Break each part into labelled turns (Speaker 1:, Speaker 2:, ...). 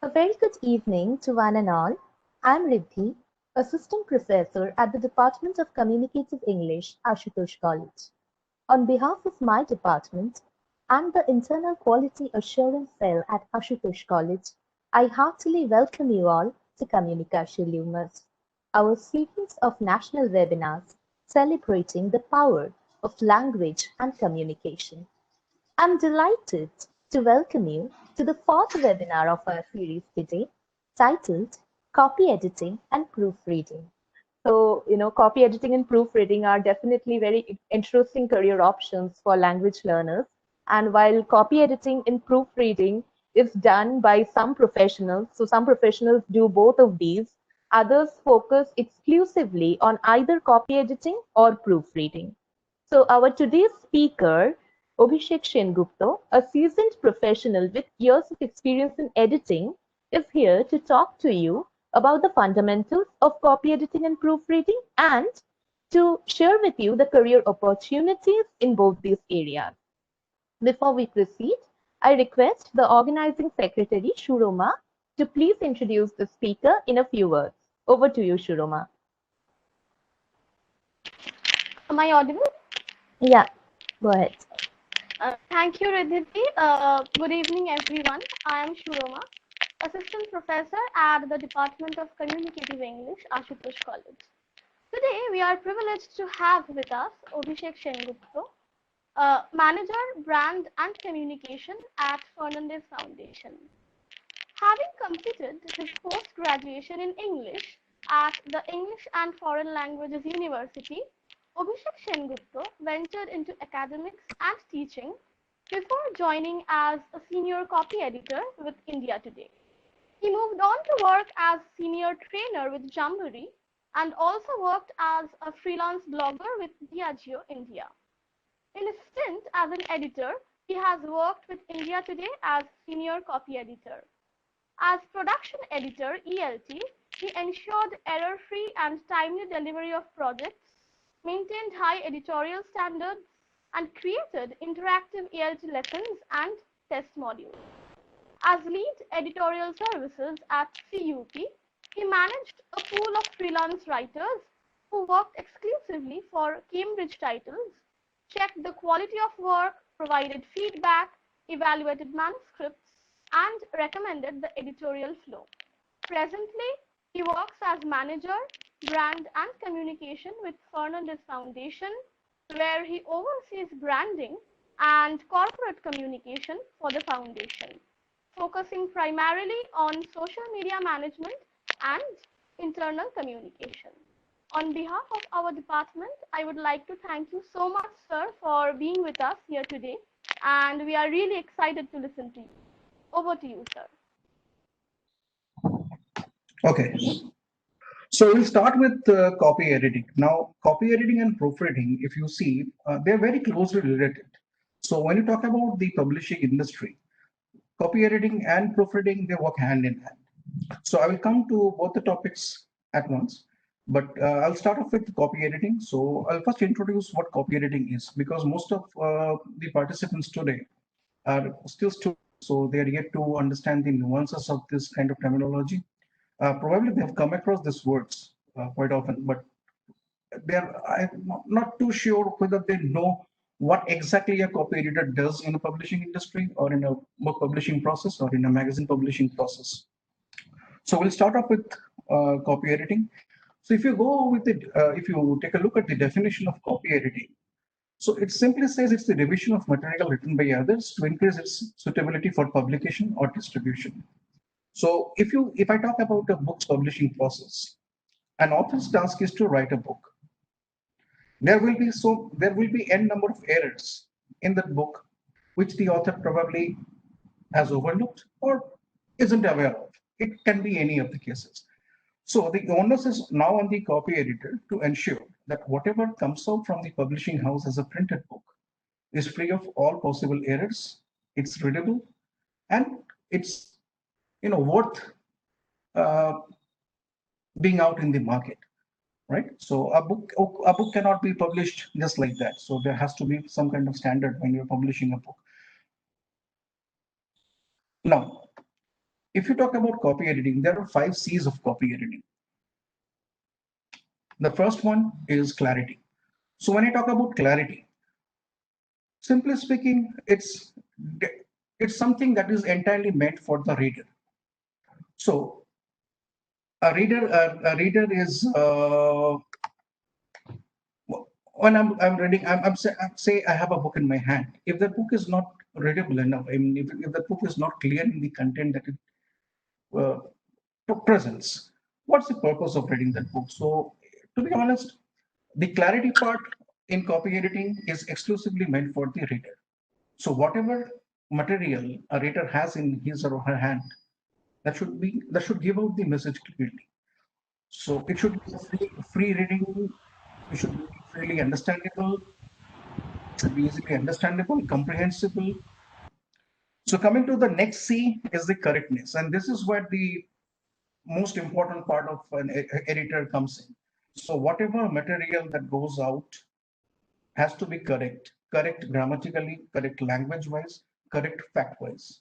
Speaker 1: A very good evening to one and all. I'm Riddhi, Assistant Professor at the Department of Communicative English, Asutosh College. On behalf of my department and the Internal Quality Assurance Cell at Asutosh College, I heartily welcome you all to Communication Lumus, our series of national webinars celebrating the power of language and communication. I'm delighted to welcome you to the fourth webinar of our series today, titled Copy Editing and Proofreading. Copy editing and proofreading are definitely very interesting career options for language learners. And while copy editing and proofreading is done by some professionals, so some professionals do both of these, others focus exclusively on either copy editing or proofreading. So our today's speaker, Abhishek Sengupta, a seasoned professional with years of experience in editing, is here to talk to you about the fundamentals of copy editing and proofreading and to share with you the career opportunities in both these areas. Before we proceed, I request the organizing secretary, Shuroma, to please introduce the speaker in a few words. Over to you, Shuroma.
Speaker 2: Am I audible?
Speaker 1: Yeah, go ahead.
Speaker 2: Thank you, Riddhi. Good evening, everyone. I am Shuroma, Assistant Professor at the Department of Communicative English, Asutosh College. Today, we are privileged to have with us Abhishek Sengupta, Manager, Brand and Communication at Fernandez Foundation. Having completed his post-graduation in English at the English and Foreign Languages University, Abhishek Sengupta ventured into academics and teaching before joining as a senior copy editor with India Today. He moved on to work as senior trainer with Jamboree and also worked as a freelance blogger with Diageo India. In his stint as an editor, he has worked with India Today as senior copy editor. As production editor (ELT), he ensured error-free and timely delivery of projects, maintained high editorial standards, and created interactive ELT lessons and test modules. As lead editorial services at CUP, he managed a pool of freelance writers who worked exclusively for Cambridge titles, checked the quality of work, provided feedback, evaluated manuscripts, and recommended the editorial flow. Presently, he works as manager, brand and communication with Fernandez Foundation, where he oversees branding and corporate communication for the foundation, focusing primarily on social media management and internal communication. On behalf of our department, I would like to thank you so much, sir, for being with us here today, and we are really excited to listen to you. Over to you, sir.
Speaker 3: Okay, so we'll start with copy editing. Now, copy editing and proofreading, if you see, they're very closely related. So when you talk about the publishing industry, copy editing and proofreading, they work hand in hand. So I will come to both the topics at once, but I'll start off with copy editing. So I'll first introduce what copy editing is, because most of the participants today are still students, so they are yet to understand the nuances of this kind of terminology. Probably they have come across these words quite often, but I'm not too sure whether they know what exactly a copy editor does in a publishing industry or in a book publishing process or in a magazine publishing process. So we'll start off with copy editing. So if you go with it, if you take a look at the definition of copy editing, so it simply says it's the revision of material written by others to increase its suitability for publication or distribution. So if I talk about a book's publishing process, an author's task is to write a book. There will be n number of errors in that book, which the author probably has overlooked or isn't aware of. It can be any of the cases. So the onus is now on the copy editor to ensure that whatever comes out from the publishing house as a printed book is free of all possible errors, it's readable, and it's worth uh, being out in the market, right? So a book cannot be published just like that. So there has to be some kind of standard when you're publishing a book. Now, If you talk about copy editing, there are 5 Cs of copy editing. The first one is clarity. So when I talk about clarity, simply speaking, it's something that is entirely meant for the reader. So a reader is when I'm reading, say I have a book in my hand. If the book is not readable enough, I mean, if the book is not clear in the content that it uh, presents, what's the purpose of reading that book? So, to be honest, the clarity part in copy editing is exclusively meant for the reader. So, whatever material a reader has in his or her hand, that should give out the message clearly. So, it should be a free reading. It should be freely understandable. Should be easily understandable, comprehensible. So, coming to the next C is the correctness, and this is where the most important part of an editor comes in. So whatever material that goes out has to be correct grammatically, correct language wise, correct fact wise.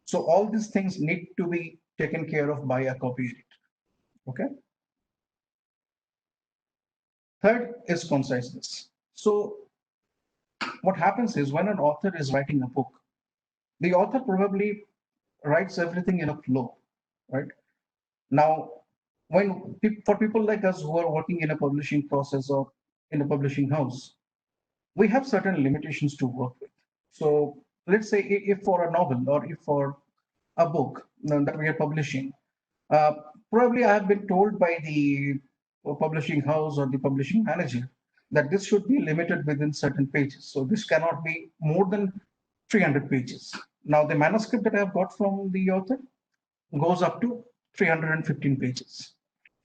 Speaker 3: So all these things need to be taken care of by a copy editor. Okay. Third is conciseness. So what happens is when an author is writing a book, the author probably writes everything in a flow, right? Now, for people like us who are working in a publishing process or in a publishing house, we have certain limitations to work with. So let's say if for a novel or if for a book that we are publishing, uh, probably I have been told by the publishing house or the publishing manager that this should be limited within certain pages. So this cannot be more than 300 pages. Now the manuscript that I have got from the author goes up to 315 pages,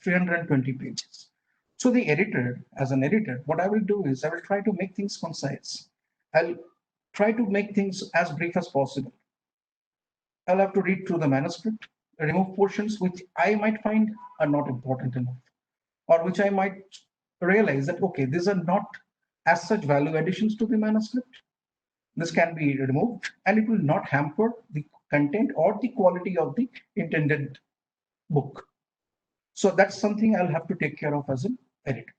Speaker 3: 320 pages. So the editor, as an editor, what I will do is I will try to make things concise. I'll try to make things as brief as possible. I'll have to read through the manuscript, remove portions which I might find are not important enough, or which I might realize that, okay, these are not as such value additions to the manuscript. This can be removed and it will not hamper the content or the quality of the intended book. So that's something I'll have to take care of as an editor.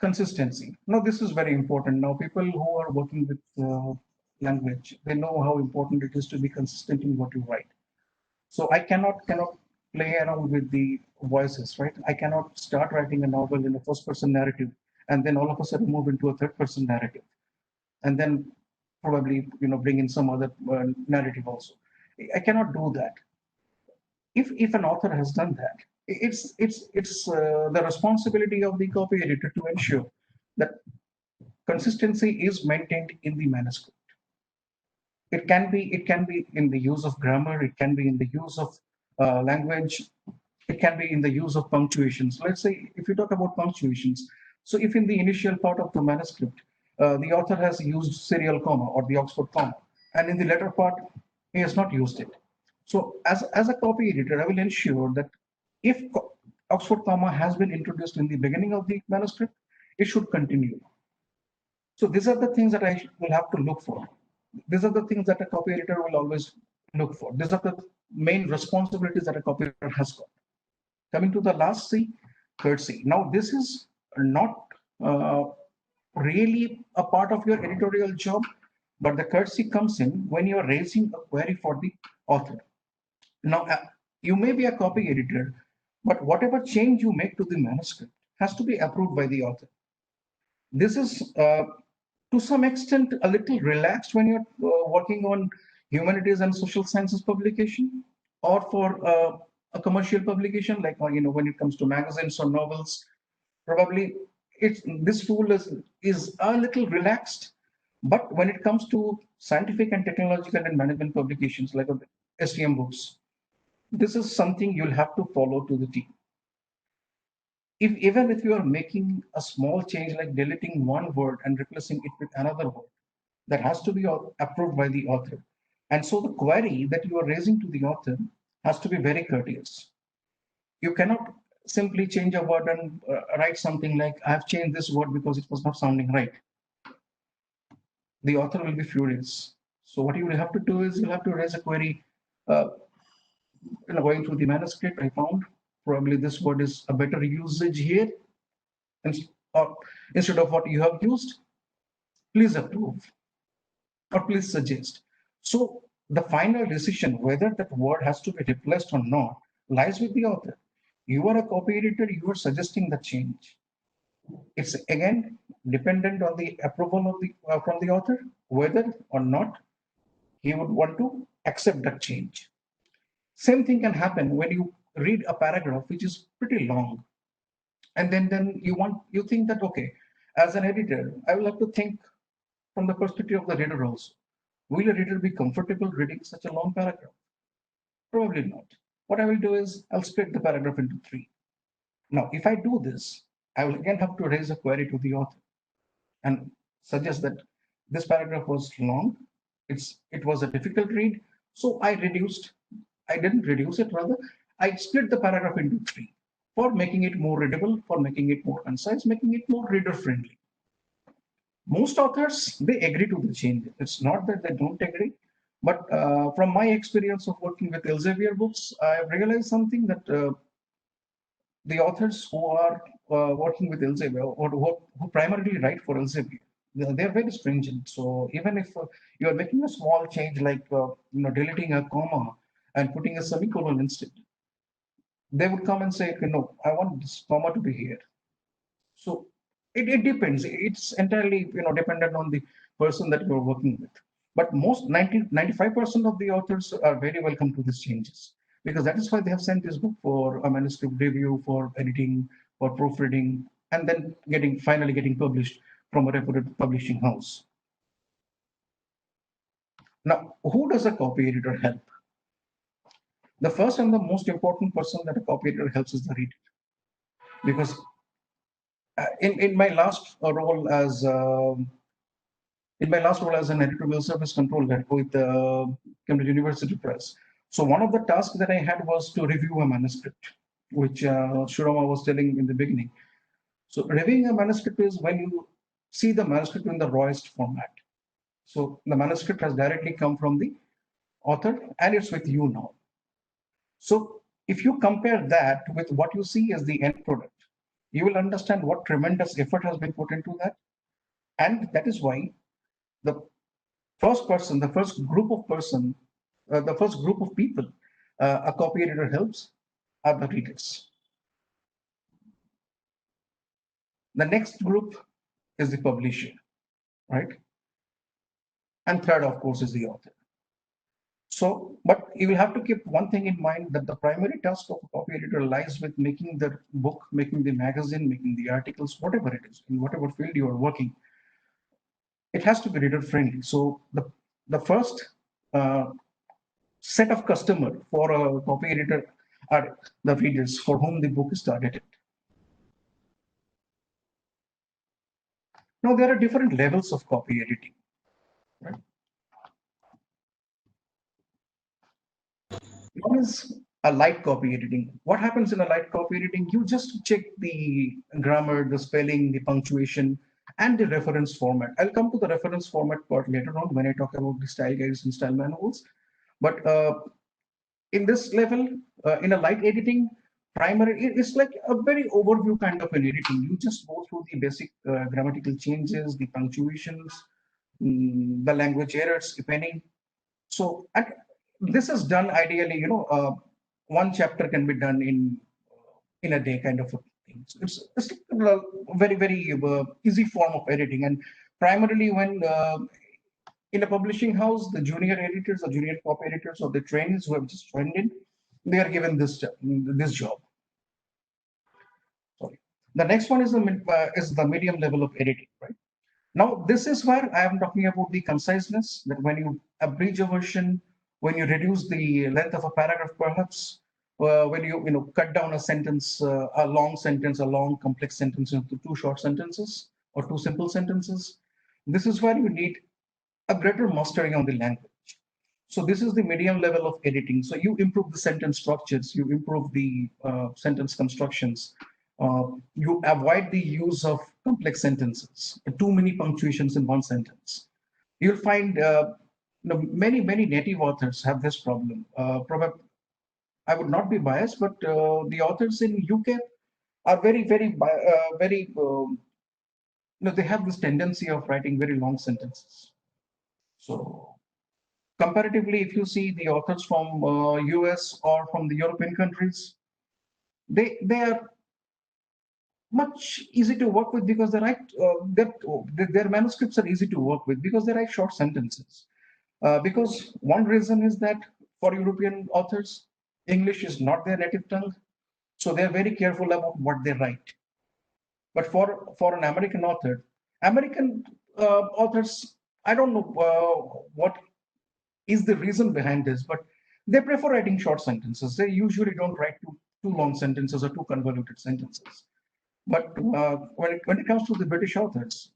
Speaker 3: Consistency. Now, this is very important. Now, people who are working with language, they know how important it is to be consistent in what you write. So I cannot play around with the voices, right? I cannot start writing a novel in a first person narrative and then all of a sudden move into a third person narrative and then probably bring in some other narrative also. I cannot do that. If an author has done that, it's the responsibility of the copy editor to ensure that consistency is maintained in the manuscript. It can be in the use of grammar, it can be in the use of language, it can be in the use of punctuations. Let's say if you talk about punctuations, so if in the initial part of the manuscript the author has used serial comma or the Oxford comma, and in the later part he has not used it. So as a copy editor, I will ensure that if Oxford comma has been introduced in the beginning of the manuscript, it should continue. So these are the things that I will have to look for. These are the things that a copy editor will always look for. These are the main responsibilities that a copy editor has got. Coming to the last C, courtesy. Now, this is not uh, really a part of your editorial job, but the courtesy comes in when you're raising a query for the author. Now, you may be a copy editor, but whatever change you make to the manuscript has to be approved by the author. This is to some extent a little relaxed when you're working on humanities and social sciences publication or for a commercial publication like when it comes to magazines or novels. Probably this rule is a little relaxed, but when it comes to scientific and technological and management publications like STM books, this is something you'll have to follow to the T. Even if you are making a small change like deleting one word and replacing it with another word, that has to be approved by the author. And so the query that you are raising to the author has to be very courteous. You cannot simply change a word and write something like, I have changed this word because it was not sounding right. The author will be furious. So what you will have to do is you'll have to raise a query. Uh, Going through the manuscript, I found probably this word is a better usage here, and or instead of what you have used, please approve or please suggest. So the final decision whether that word has to be replaced or not lies with the author. You are a copy editor, you are suggesting the change. It's again dependent on the approval of the from the author, whether or not he would want to accept that change. Same thing can happen when you read a paragraph which is pretty long, and then you think that okay, as an editor, I will have to think from the perspective of the reader also. Will a reader be comfortable reading such a long paragraph? Probably not. What I will do is I'll split the paragraph into three. Now, if I do this, I will again have to raise a query to the author and suggest that this paragraph was long. It was a difficult read, so I didn't reduce it, rather, I split the paragraph into three for making it more readable, for making it more concise, making it more reader friendly. Most authors, they agree to the change. It's not that they don't agree, but from my experience of working with Elsevier books, I realized something that the authors who are working with Elsevier or who primarily write for Elsevier, they're very stringent. So even if you are making a small change like deleting a comma and putting a semicolon instead, they would come and say, okay, no, I want this comma to be here. So it depends. It's entirely dependent on the person that you're working with. But most 95% of the authors are very welcome to these changes, because that is why they have sent this book for a manuscript review, for editing, for proofreading, and then finally getting published from a reputed publishing house. Now, who does a copy editor help? The first and the most important person that a copy editor helps is the reader, because in my last role as an editorial service controller with Cambridge University Press. So one of the tasks that I had was to review a manuscript, which Shurama was telling in the beginning. So reviewing a manuscript is when you see the manuscript in the rawest format. So the manuscript has directly come from the author and it's with you now. So if you compare that with what you see as the end product, you will understand what tremendous effort has been put into that. And that is why the first person, the first group of person, the first group of people a copy editor helps are the readers. The next group is the publisher, right? And third, of course, is the author. So, but you will have to keep one thing in mind, that the primary task of a copy editor lies with making the book, making the magazine, making the articles, whatever it is, in whatever field you are working. It has to be reader friendly. So the first set of customer for a copy editor are the readers for whom the book is targeted. Now, there are different levels of copy editing, right? One is a light copy editing. What happens in a light copy editing? You just check the grammar, the spelling, the punctuation, and the reference format. I'll come to the reference format part later on when I talk about the style guides and style manuals. But in this level, in a light editing, it's like a very overview kind of an editing. You just go through the basic grammatical changes, the punctuations, the language errors, if any. So, and this is done ideally, one chapter can be done in a day, kind of a thing. So it's a very easy form of editing, and primarily when in a publishing house, the junior editors or junior copy editors or the trainees who have just joined in, they are given this job. Sorry. The next one is the medium level of editing, right? Now, this is where I am talking about the conciseness, that when you abridge a version, when you reduce the length of a paragraph, perhaps, when you cut down a sentence, a long sentence, a long complex sentence into two short sentences or two simple sentences. This is where you need a greater mastering on the language. So this is the medium level of editing. So you improve the sentence structures, you improve the sentence constructions, you avoid the use of complex sentences, too many punctuations in one sentence. You'll find many native authors have this problem. Probably, I would not be biased, but the authors in UK are very they have this tendency of writing very long sentences. So comparatively, if you see the authors from US or from the European countries, they are much easy to work with because they write their manuscripts are easy to work with because they write short sentences. Because one reason is that for European authors, English is not their native tongue, so they're very careful about what they write. But for an American author, American authors, I don't know what is the reason behind this, but they prefer writing short sentences. They usually don't write too long sentences or too convoluted sentences. But when it comes to the British authors,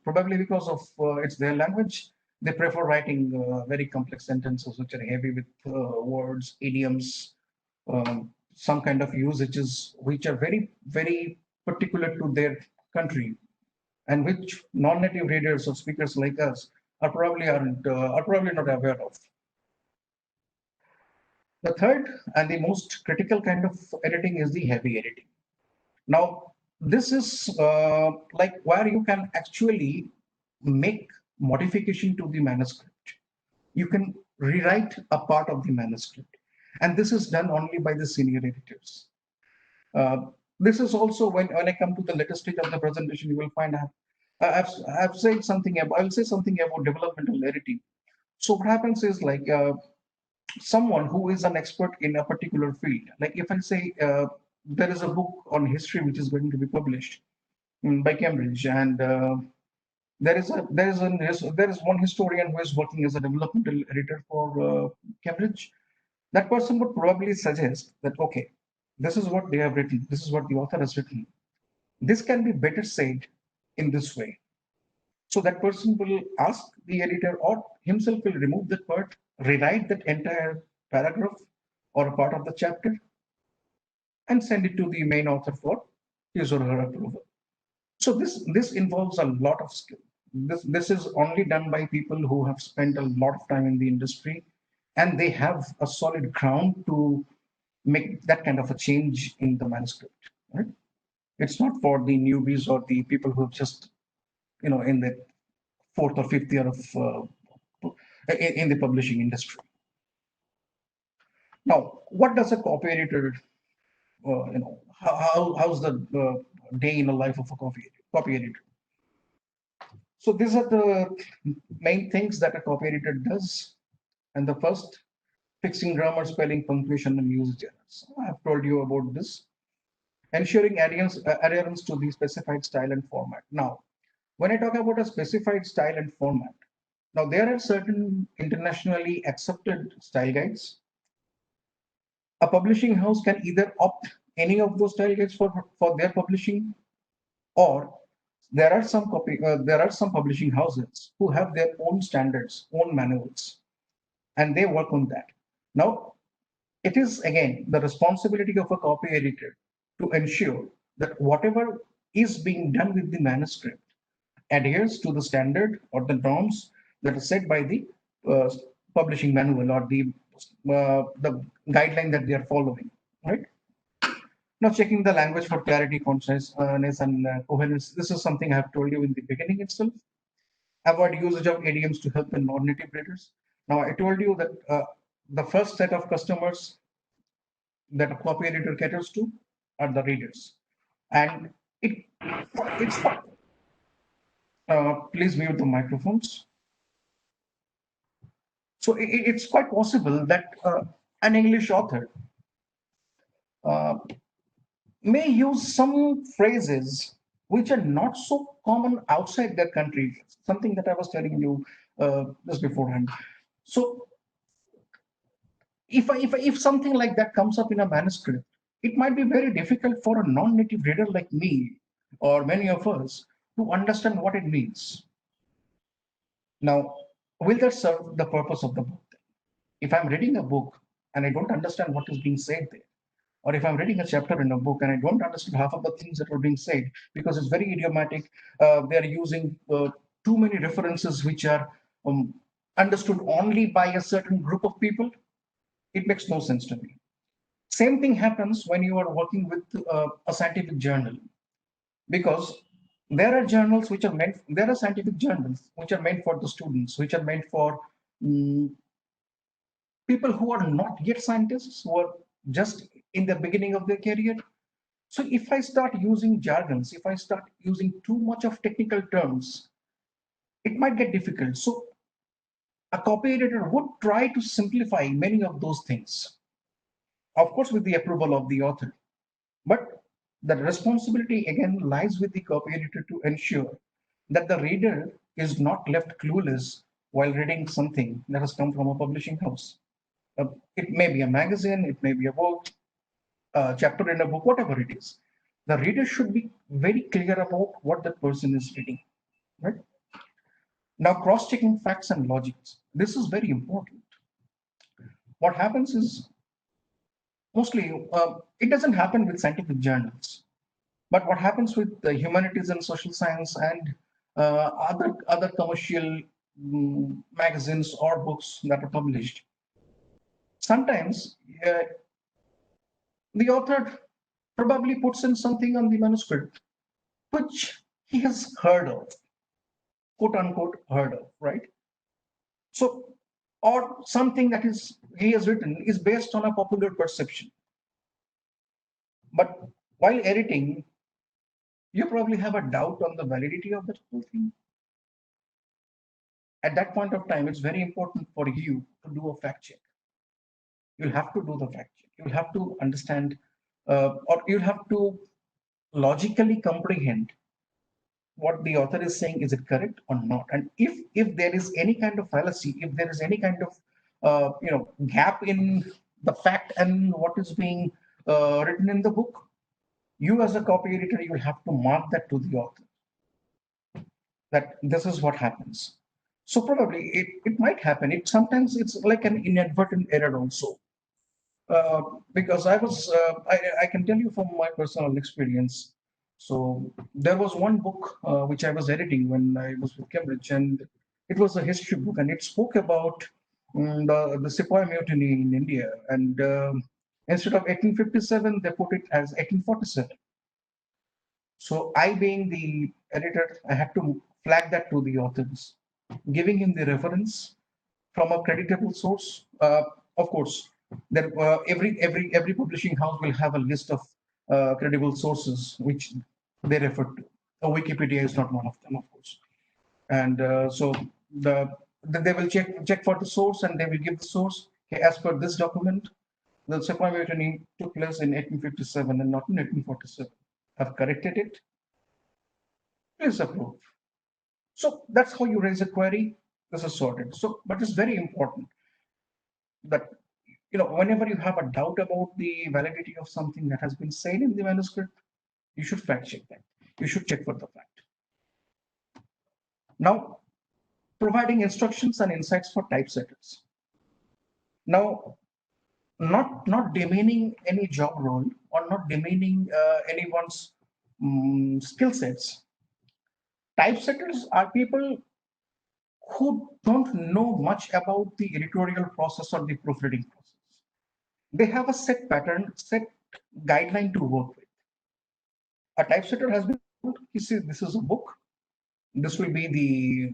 Speaker 3: probably because of it's their language, they prefer writing very complex sentences which are heavy with words, idioms, some kind of usages which are very particular to their country, and which non-native readers or speakers like us are probably not aware of. The third and the most critical kind of editing is the heavy editing. Now, this is like where you can actually make modification to the manuscript. You can rewrite a part of the manuscript. And this is done only by the senior editors. This is also when I come to the later stage of the presentation, you will find I've said something about, I'll say something about developmental editing. So what happens is like someone who is an expert in a particular field. Like if I say there is a book on history which is going to be published by Cambridge, and there is one historian who is working as a developmental editor for Cambridge. That person would probably suggest that okay, this is what they have written, this is what the author has written. This can be better said in this way. So that person will ask the editor or himself will remove that part, rewrite that entire paragraph or a part of the chapter, and send it to the main author for his or her approval. So this involves a lot of skill. This is only done by people who have spent a lot of time in the industry, and they have a solid ground to make that kind of a change in the manuscript. Right? It's not for the newbies or the people who have just in the fourth or fifth year of in the publishing industry. Now, what does a copy editor, how's the day in the life of a copy editor? So these are the main things that a copy editor does. And the first, fixing grammar, spelling, punctuation, and usage errors. I have told you about this. Ensuring adherence to the specified style and format. Now, when I talk about a specified style and format, now there are certain internationally accepted style guides. A publishing house can either opt any of those style guides for their publishing, or there are some publishing houses who have their own standards, own manuals, and they work on that. Now, it is again the responsibility of a copy editor to ensure that whatever is being done with the manuscript adheres to the standard or the norms that are set by the publishing manual or the guideline that they are following, right? Now, checking the language for clarity, consciousness, and coherence. This is something I have told you in the beginning itself. Avoid usage of idioms to help the non-native readers. Now, I told you that the first set of customers that a copy editor caters to are the readers, and it's please mute the microphones. So it's quite possible that an English author uh, may use some phrases which are not so common outside their country, something that I was telling you just beforehand. So if something like that comes up in a manuscript, it might be very difficult for a non-native reader like me or many of us to understand what it means. Now, will that serve the purpose of the book? If I'm reading a book and I don't understand what is being said there, or if I'm reading a chapter in a book and I don't understand half of the things that are being said because it's very idiomatic, they're using too many references which are understood only by a certain group of people, it makes no sense to me. Same thing happens when you are working with a scientific journal, because there are journals which are meant, there are scientific journals which are meant for the students, which are meant for um, people who are not yet scientists, who are just in the beginning of their career. So if I start using jargons, if I start using too much of technical terms, it might get difficult. So a copy editor would try to simplify many of those things, of course, with the approval of the author. But the responsibility again lies with the copy editor to ensure that the reader is not left clueless while reading something that has come from a publishing house. It may be a magazine, it may be a book, a chapter in a book, whatever it is. The reader should be very clear about what that person is reading, right? Now, cross-checking facts and logics. This is very important. What happens is mostly it doesn't happen with scientific journals, but what happens with the humanities and social science and other commercial magazines or books that are published, sometimes the author probably puts in something on the manuscript which he has heard of, quote unquote, heard of, right? So, or something that is he has written is based on a popular perception. But while editing, you probably have a doubt on the validity of that whole thing. At that point of time, it's very important for you to do a fact check. You'll have to do the fact check. You'll have to understand, or you'll have to logically comprehend what the author is saying. Is it correct or not? And if there is any kind of fallacy, if there is any kind of gap in the fact and what is being written in the book, you as a copy editor, you will have to mark that to the author that this is what happens. So probably it might happen. It sometimes it's like an inadvertent error also. Because I can tell you from my personal experience. So there was one book which I was editing when I was with Cambridge, and it was a history book, and it spoke about the Sepoy Mutiny in India, and instead of 1857, they put it as 1847. So I, being the editor, I had to flag that to the authors, giving him the reference from a creditable source. Of course, there every publishing house will have a list of credible sources which they refer to. Wikipedia is not one of them, of course, and so the they will check for the source and they will give the source. Okay, as per this document, the Sepoy Mutiny took place in 1857 and not in 1847. I've corrected it. Please approve. So that's how you raise a query. This is sorted. So, but it's very important that whenever you have a doubt about the validity of something that has been said in the manuscript, you should fact check that. You should check for the fact. Now, providing instructions and insights for typesetters. Now, not demeaning any job role or not demeaning anyone's skill sets. Typesetters are people who don't know much about the editorial process or the proofreading process. They have a set pattern, set guideline to work with. A typesetter has been told, you see, this is a book. This will be the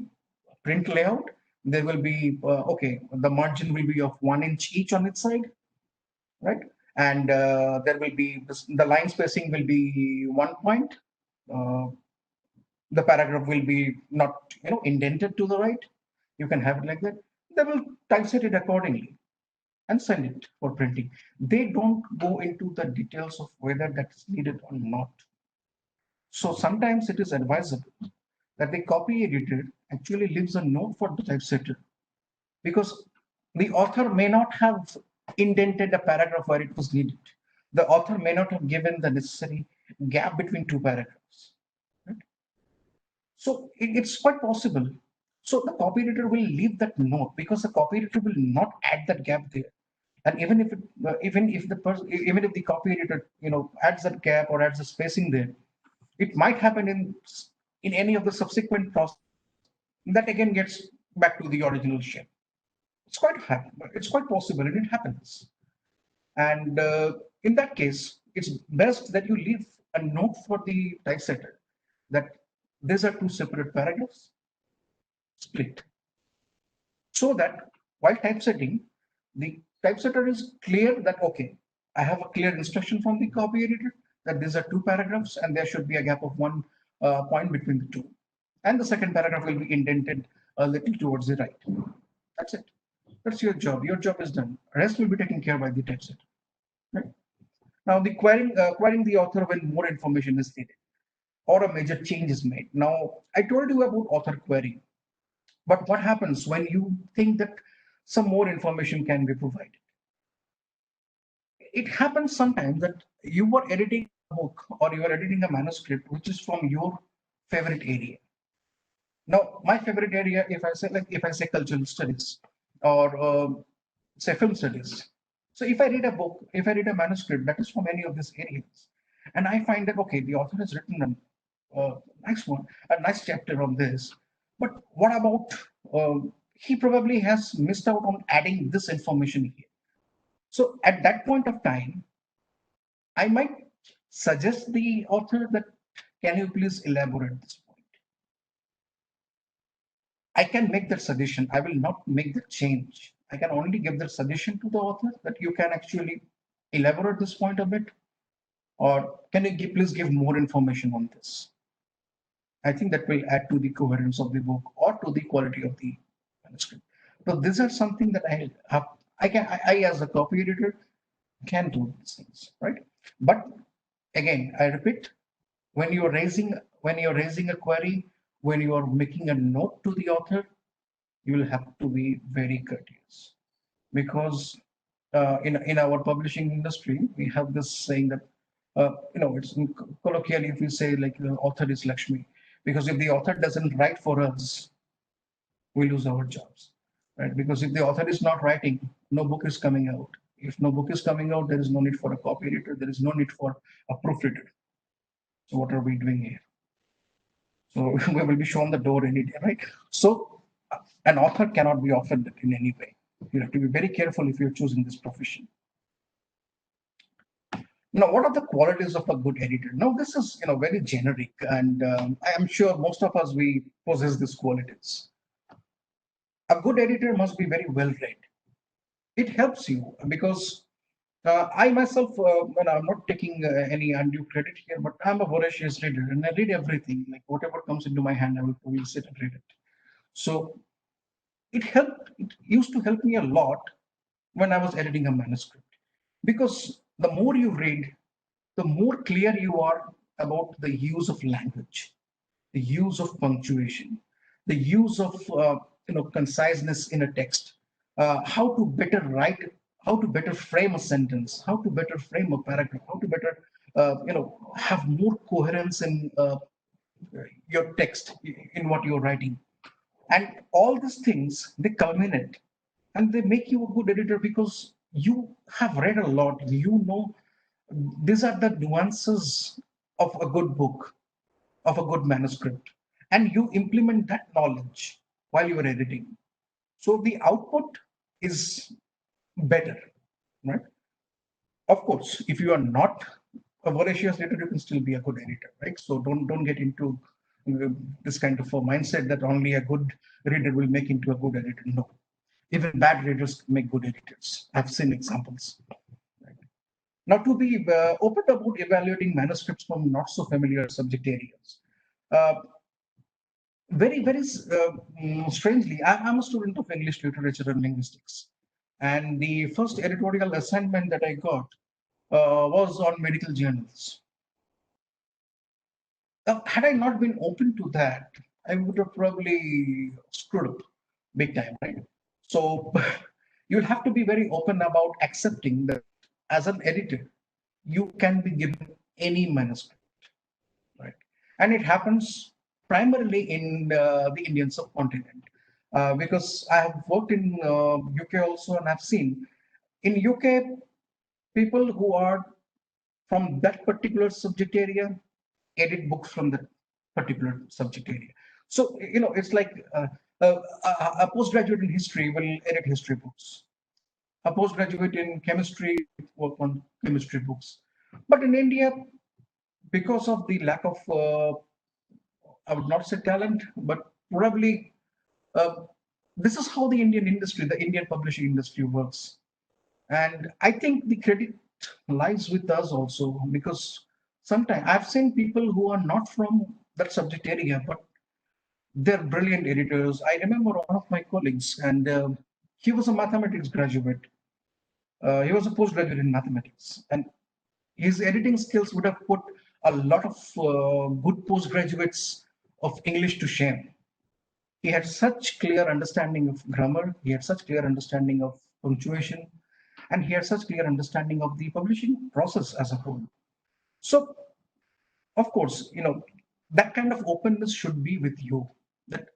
Speaker 3: print layout. There will be, okay, the margin will be of 1 inch each on its side, right? And there will be, the line spacing will be 1 point. The paragraph will be not, indented to the right. You can have it like that. They will typeset it accordingly and send it for printing. They don't go into the details of whether that is needed or not. So sometimes it is advisable that the copy editor actually leaves a note for the typesetter, because the author may not have indented a paragraph where it was needed. The author may not have given the necessary gap between two paragraphs. Right? So it's quite possible. So the copy editor will leave that note because the copy editor will not add that gap there. And even if the copy editor adds that gap or adds a spacing there, it might happen in any of the subsequent process that again gets back to the original shape. it's quite possible, and it happens. And in that case, it's best that you leave a note for the typesetter that these are two separate paragraphs, split, so that while typesetting, the typesetter is clear that, okay, I have a clear instruction from the copy editor that these are two paragraphs and there should be a gap of one point between the two. And the second paragraph will be indented a little towards the right. That's it. That's your job. Your job is done. Rest will be taken care by the typesetter. Right? Now, the querying the author when more information is needed or a major change is made. Now, I told you about author querying, but what happens when you think that some more information can be provided? It happens sometimes that you are editing a book or you are editing a manuscript which is from your favorite area. Now, my favorite area, if I say cultural studies or say film studies. So if I read a book, if I read a manuscript that is from any of these areas, and I find that, okay, the author has written a nice chapter on this, but what about he probably has missed out on adding this information here. So at that point of time, I might suggest the author that, can you please elaborate this point? I can make that suggestion. I will not make the change. I can only give that suggestion to the author that you can actually elaborate this point a bit, or can you please give more information on this? I think that will add to the coherence of the book or to the quality of the manuscript. So these are something that I as a copy editor can do these things, right? But again, I repeat, when you're raising a query, when you are making a note to the author, you will have to be very courteous, because in our publishing industry we have this saying that it's colloquially, if we say, like, the author is Lakshmi, because if the author doesn't write for us, we lose our jobs, right? Because if the author is not writing, no book is coming out. If no book is coming out, there is no need for a copy editor, there is no need for a proofreader. So what are we doing here? So we will be shown the door any day, right? So an author cannot be offended in any way. You have to be very careful if you're choosing this profession. Now, what are the qualities of a good editor? Now, this is very generic, and I am sure most of us, we possess these qualities. A good editor must be very well read. It helps you because I myself, well, I'm not taking any undue credit here, but I'm a voracious reader and I read everything. Like whatever comes into my hand, I will probably sit and read it. So it used to help me a lot when I was editing a manuscript, because the more you read, the more clear you are about the use of language, the use of punctuation, the use of conciseness in a text, how to better write, how to better frame a sentence, how to better frame a paragraph, how to better have more coherence in your text, in what you're writing. And all these things, they culminate and they make you a good editor because you have read a lot. These are the nuances of a good book, of a good manuscript, and you implement that knowledge while you are editing. So the output is better, right? Of course, if you are not a voracious editor, you can still be a good editor, right? So don't get into this kind of a mindset that only a good reader will make into a good editor. No, even bad readers make good editors. I've seen examples. Right? Now, to be open about evaluating manuscripts from not so familiar subject areas. Uh, Strangely, I'm a student of English literature and linguistics. And the first editorial assignment that I got was on medical journals. Now, had I not been open to that, I would have probably screwed up big time, right? So you'll have to be very open about accepting that as an editor, you can be given any manuscript, right? And it happens primarily in the Indian subcontinent, because I have worked in UK also, and I've seen in UK people who are from that particular subject area edit books from that particular subject area. So it's like a postgraduate in history will edit history books. A postgraduate in chemistry work on chemistry books. But in India, because of the lack of, I would not say talent, but probably uh, this is how the Indian industry, the Indian publishing industry works. And I think the credit lies with us also because sometimes I've seen people who are not from that subject area, but they're brilliant editors. I remember one of my colleagues, and he was a mathematics graduate. He was a postgraduate in mathematics, and his editing skills would have put a lot of good postgraduates of English to shame. He had such clear understanding of grammar, he had such clear understanding of punctuation, and he had such clear understanding of the publishing process as a whole. So, of course, that kind of openness should be with you. That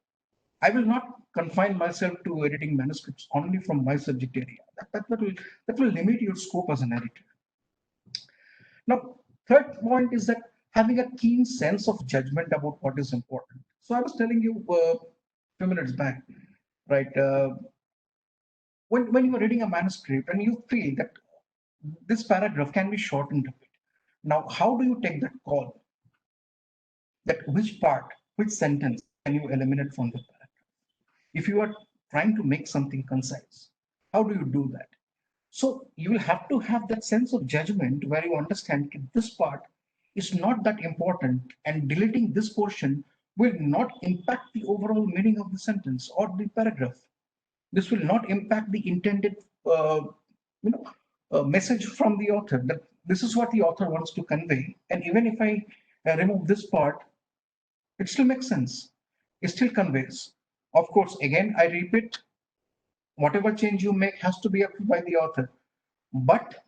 Speaker 3: I will not confine myself to editing manuscripts only from my subject area. That will limit your scope as an editor. Now, third point is that having a keen sense of judgment about what is important. So I was telling you a few minutes back, right? When you are reading a manuscript and you feel that this paragraph can be shortened a bit. Now, how do you take that call? That which part, which sentence can you eliminate from the paragraph? If you are trying to make something concise, how do you do that? So you will have to have that sense of judgment where you understand that this part is not that important and deleting this portion will not impact the overall meaning of the sentence or the paragraph. This will not impact the intended you know, message from the author. That this is what the author wants to convey. And even if I remove this part, it still makes sense. It still conveys. Of course, again, I repeat, whatever change you make has to be approved by the author. But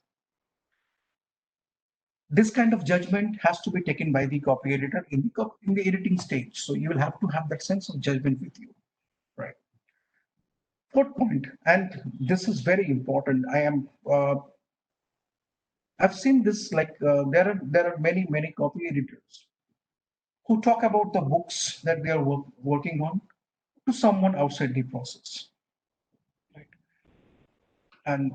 Speaker 3: this kind of judgment has to be taken by the copy editor in the editing stage. So you will have to have that sense of judgment with you, right? Fourth point, and this is very important. I've seen this like there are many copy editors who talk about the books that they are working on to someone outside the process, right? And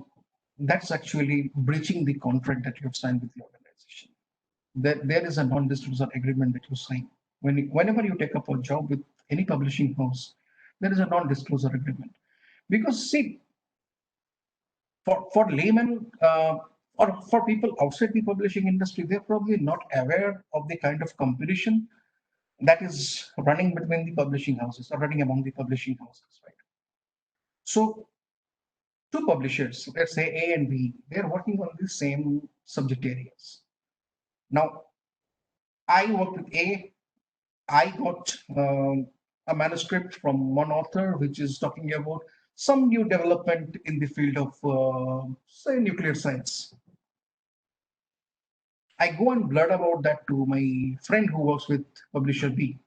Speaker 3: that's actually breaching the contract that you have signed with the organization. There is a non-disclosure agreement that you sign. Whenever you take up a job with any publishing house, there is a non-disclosure agreement. Because see, for laymen or for people outside the publishing industry, they're probably not aware of the kind of competition that is running between the publishing houses or running among the publishing houses, right? So two publishers, let's say A and B, they're working on the same subject areas. Now, I worked with A. I got a manuscript from one author which is talking about some new development in the field of, say, nuclear science. I go and blurt about that to my friend who works with publisher B.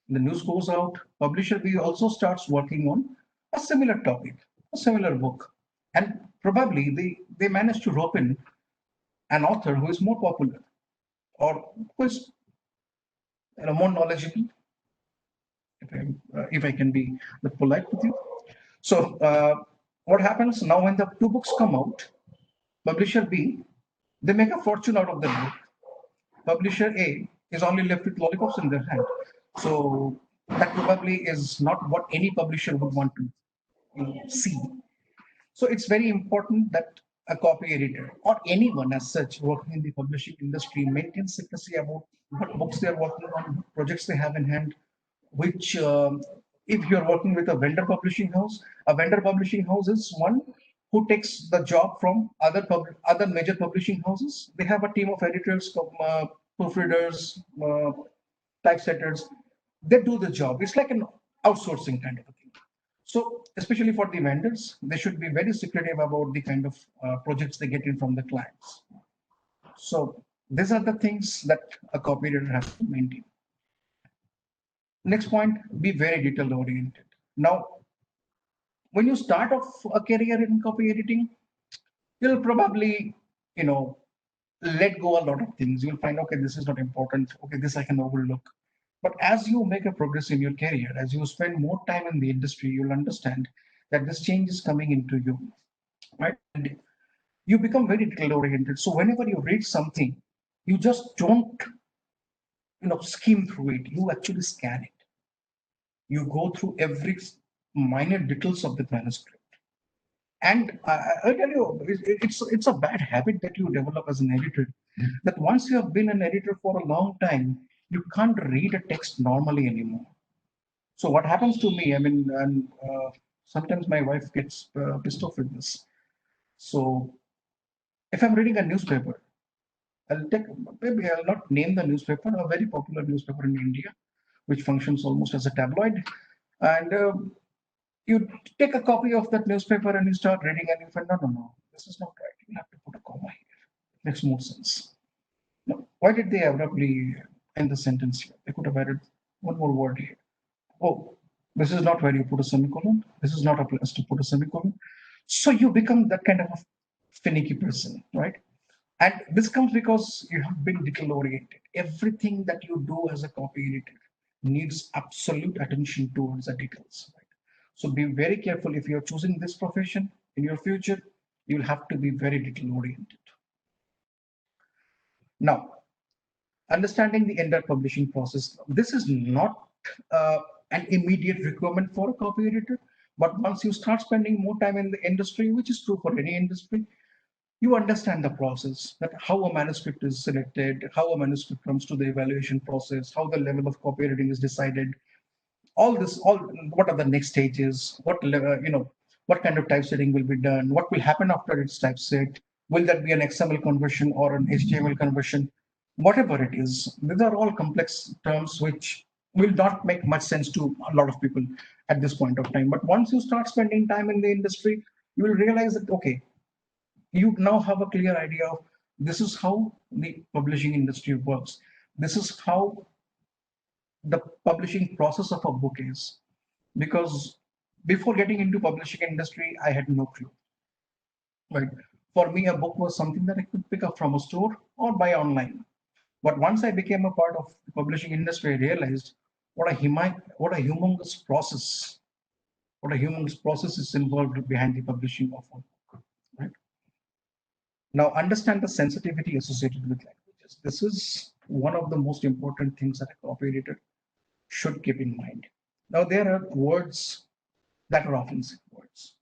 Speaker 3: The news goes out. Publisher B also starts working on a similar topic, a similar book. And probably they manage to rope in an author who is more popular or who is more knowledgeable, if I can be polite with you. So what happens now when the two books come out, publisher B, they make a fortune out of the book. Publisher A is only left with lollipops in their hand. So that probably is not what any publisher would want to see. So it's very important that a copy editor or anyone as such working in the publishing industry maintains secrecy about what books they are working on, what projects they have in hand, which if you're working with a vendor publishing house, a vendor publishing house is one who takes the job from other major publishing houses. They have a team of editors, proofreaders, typesetters. They do the job. It's like an outsourcing kind of a thing. So especially for the vendors, they should be very secretive about the kind of projects they get in from the clients. So these are the things that a copy editor has to maintain. Next point, be very detail oriented. Now, when you start off a career in copy editing, you'll probably, you know, let go a lot of things. You'll find, okay, this is not important. Okay, this I can overlook. But as you make a progress in your career, as you spend more time in the industry, you'll understand that this change is coming into you, right? And you become very detail oriented. So whenever you read something, you just don't, skim through it. You actually scan it. You go through every minor details of the manuscript. And I tell you, it's a bad habit that you develop as an editor. That once you have been an editor for a long time, you can't read a text normally anymore. So what happens to me? I mean, and sometimes my wife gets pissed off with this. So if I'm reading a newspaper, I'll take, maybe I'll not name the newspaper, a very popular newspaper in India, which functions almost as a tabloid. And you take a copy of that newspaper and you start reading, and you find, no, no, no, this is not right. You have to put a comma here. It makes more sense. No, why did they abruptly end the sentence here? They could have added one more word here. Oh, this is not where you put a semicolon. This is not a place to put a semicolon. So you become that kind of a finicky person, right? And this comes because you have been detail oriented. Everything that you do as a copy editor needs absolute attention towards the details. Right? So be very careful if you're choosing this profession in your future, you'll have to be very detail oriented. Now, understanding the entire publishing process. This is not an immediate requirement for a copy editor, but once you start spending more time in the industry, which is true for any industry, you understand the process, that how a manuscript is selected, how a manuscript comes to the evaluation process, how the level of copy editing is decided, all what are the next stages, what kind of typesetting will be done, what will happen after it's typeset, will that be an XML conversion or an HTML conversion, whatever it is. These are all complex terms which will not make much sense to a lot of people at this point of time. But once you start spending time in the industry, you will realize that, okay, you now have a clear idea of this is how the publishing industry works. This is how the publishing process of a book is. Because before getting into publishing industry, I had no clue. Right? For me, a book was something that I could pick up from a store or buy online. But once I became a part of the publishing industry, I realized what a humongous process, what a humongous process is involved behind the publishing of a book. Right? Now, understand the sensitivity associated with languages. This is one of the most important things that a copy editor should keep in mind. Now, there are words that are offensive words.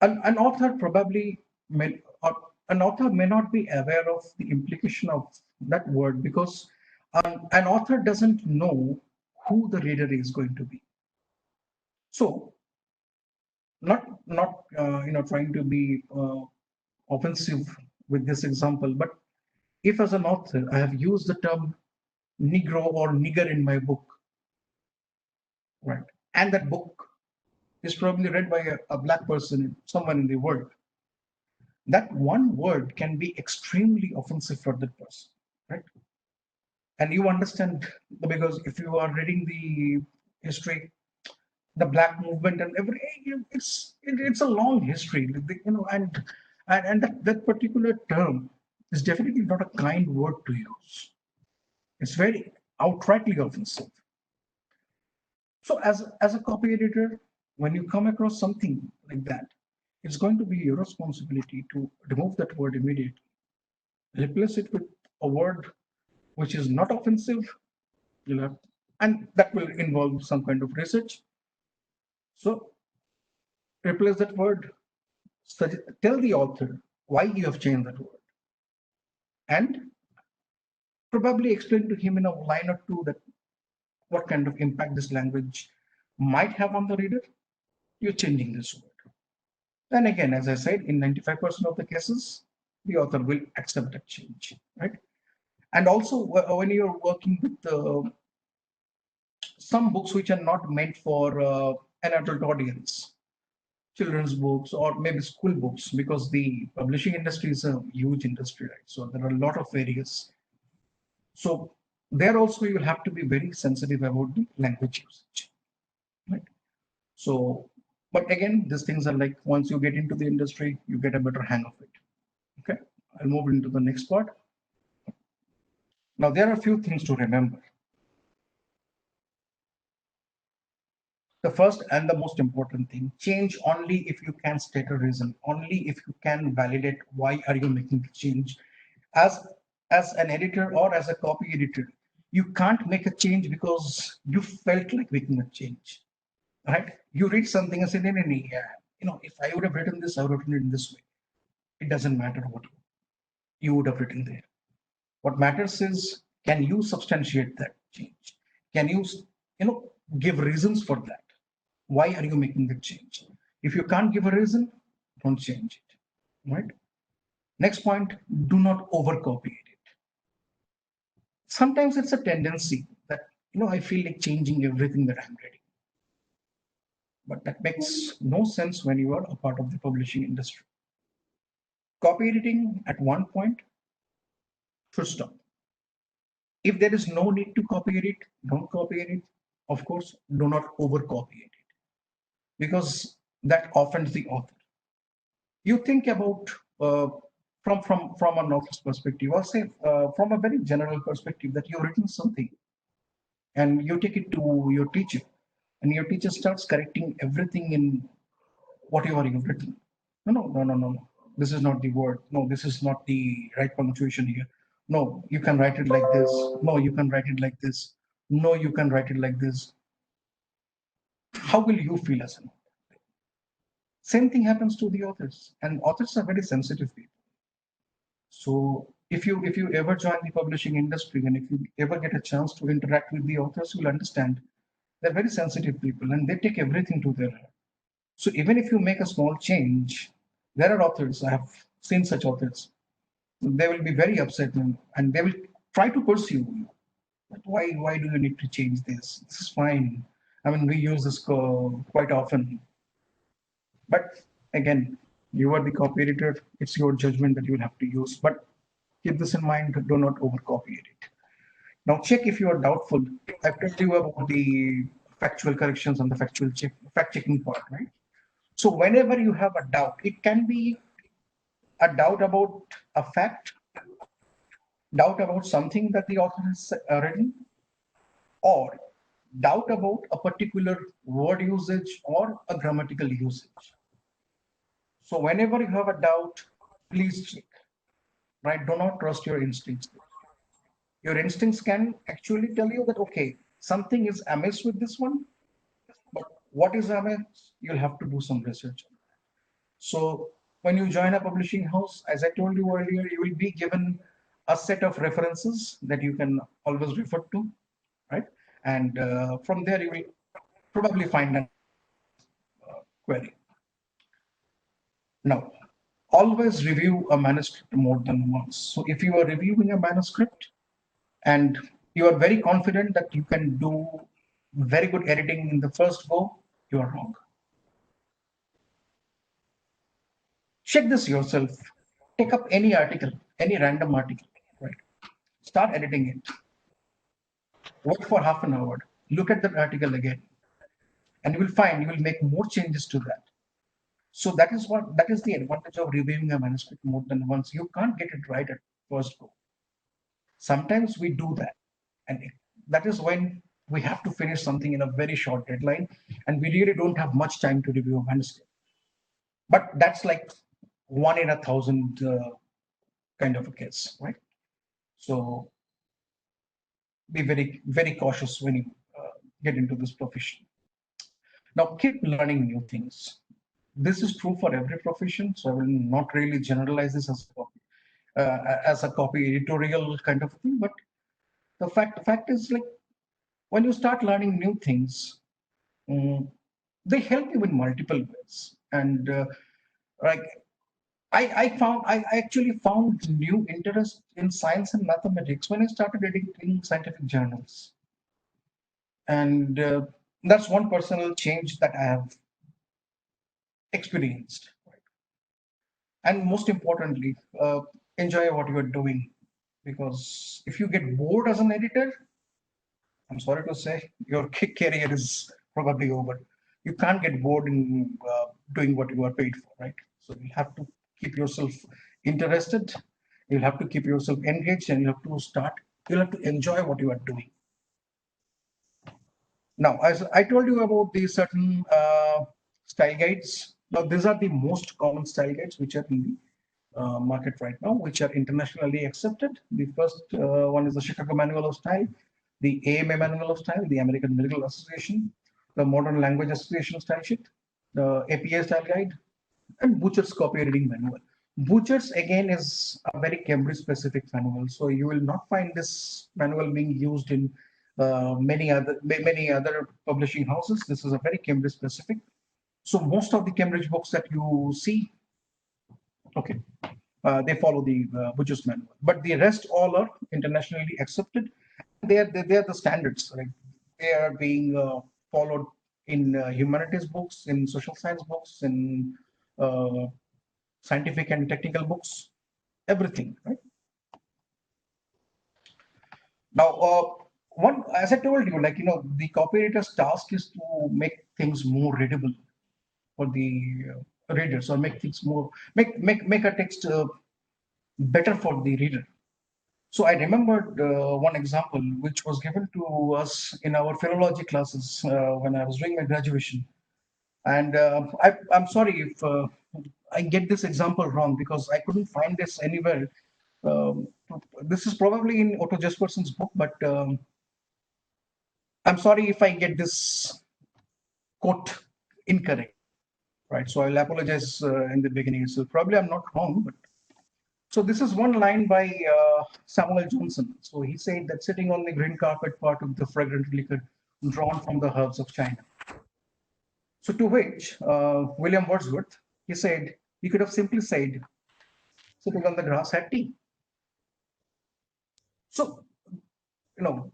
Speaker 3: An author probably may, or an author may not be aware of the implication of that word because an author doesn't know who the reader is going to be. So, not trying to be offensive with this example, but if as an author I have used the term Negro or nigger in my book, right, and that book is probably read by a black person, someone in the world, that one word can be extremely offensive for that person, right? And you understand because if you are reading the history, the black movement and every it's a long history, and that particular term is definitely not a kind word to use. It's very outrightly offensive. So as a copy editor, when you come across something like that, it's going to be your responsibility to remove that word immediately, replace it with a word which is not offensive. You'll have, and that will involve some kind of research. So replace that word, tell the author why you have changed that word, and probably explain to him in a line or two that what kind of impact this language might have on the reader. You're changing this word. Then again, as I said, in 95% of the cases, the author will accept that change, right? And also, when you're working with some books which are not meant for an adult audience, children's books or maybe school books, because the publishing industry is a huge industry, right? So there are a lot of areas. So there also you will have to be very sensitive about the language usage, right? So, but again, these things are like once you get into the industry, you get a better hang of it. Okay, I'll move into the next part. Now, there are a few things to remember. The first and the most important thing, change only if you can state a reason, only if you can validate why are you making the change. As as an editor or as a copy editor, you can't make a change because you felt like making a change, right? You read something and say, no, no, no, yeah, if I would have written this, I would have written it in this way. It doesn't matter what you would have written there. What matters is, can you substantiate that change? Can you, give reasons for that? Why are you making the change? If you can't give a reason, don't change it, right? Next point, do not overcopy it. Sometimes it's a tendency that, I feel like changing everything that I'm reading. But that makes no sense when you are a part of the publishing industry. Copy editing at one point should stop. If there is no need to copy edit, don't copy edit. Of course, do not overcopy it because that offends the author. You think about from an author's perspective, or say from a very general perspective, that you've written something and you take it to your teacher, and your teacher starts correcting everything in whatever you've written. No, no, no, no, no, no. This is not the word. No, this is not the right punctuation here. No, you can write it like this. No, you can write it like this. No, you can write it like this. How will you feel as an author? Same thing happens to the authors, and authors are very sensitive people. So if you ever join the publishing industry, and if you ever get a chance to interact with the authors, you'll understand they're very sensitive people and they take everything to their heart. So even if you make a small change, there are authors, I have seen such authors, they will be very upset, and they will try to pursue you. But why do you need to change this? This is fine. I mean, we use this quite often. But again, you are the copy editor. It's your judgment that you will have to use. But keep this in mind, do not overcopy it. Now check if you are doubtful. I've told you about the factual corrections and the fact checking part, right? So whenever you have a doubt, it can be a doubt about a fact, doubt about something that the author has written, or doubt about a particular word usage or a grammatical usage. So whenever you have a doubt, please check, right? Do not trust your instincts. Your instincts can actually tell you that, okay, something is amiss with this one, but what is amiss? You'll have to do some research. So when you join a publishing house, as I told you earlier, you will be given a set of references that you can always refer to, right? And from there, you will probably find an query. Now, always review a manuscript more than once. So if you are reviewing a manuscript and you are very confident that you can do very good editing in the first go, you are wrong. Check this yourself. Take up any article, any random article, right? Start editing it. Wait for half an hour. Look at that article again, and you will find you will make more changes to that. So that is the advantage of reviewing a manuscript more than once. You can't get it right at first go. Sometimes we do that, and that is when we have to finish something in a very short deadline, and we really don't have much time to review a manuscript. But that's like one in a thousand kind of a case, right? So be very, very cautious when you get into this profession. Now, keep learning new things. This is true for every profession, so I will not really generalize this as a copy editorial kind of thing. But the fact is, like, when you start learning new things, um, they help you in multiple ways. And like I actually found new interest in science and mathematics when I started editing scientific journals, and that's one personal change that I have experienced. And most importantly, enjoy what you are doing, because if you get bored as an editor, I'm sorry to say, your career is probably over. You can't get bored in doing what you are paid for, right? So you have to keep yourself interested. You'll have to keep yourself engaged, and you have to enjoy what you are doing. Now, as I told you about the certain style guides, now these are the most common style guides which are in the market right now, which are internationally accepted. The first one is the Chicago Manual of Style, the AMA Manual of Style, the American Medical Association, the Modern Language Association Style Sheet, the APA Style Guide, and Butcher's Copyediting Manual. Butcher's again is a very Cambridge specific manual, so you will not find this manual being used in many other publishing houses. This is a very Cambridge specific. So most of the Cambridge books that you see, okay, they follow the Butcher's manual, but the rest all are internationally accepted. They are the standards. Right? They are being followed in humanities books, in social science books, in uh, scientific and technical books, everything, right? Now, one, as I told you, like, the copywriter's task is to make things more readable for the readers, or make things more, make a text better for the reader. So I remembered one example which was given to us in our philology classes when I was doing my graduation. And I'm sorry if I get this example wrong, because I couldn't find this anywhere. Um, this is probably in Otto Jesperson's book, but I'm sorry if I get this quote incorrect, right? So I'll apologize in the beginning. So probably I'm not wrong, but so this is one line by Samuel Johnson. So he said that sitting on the green carpet part of the fragrant liquor drawn from the herbs of China. So to which William Wordsworth, he said, he could have simply said, sitting on the grass had tea. So,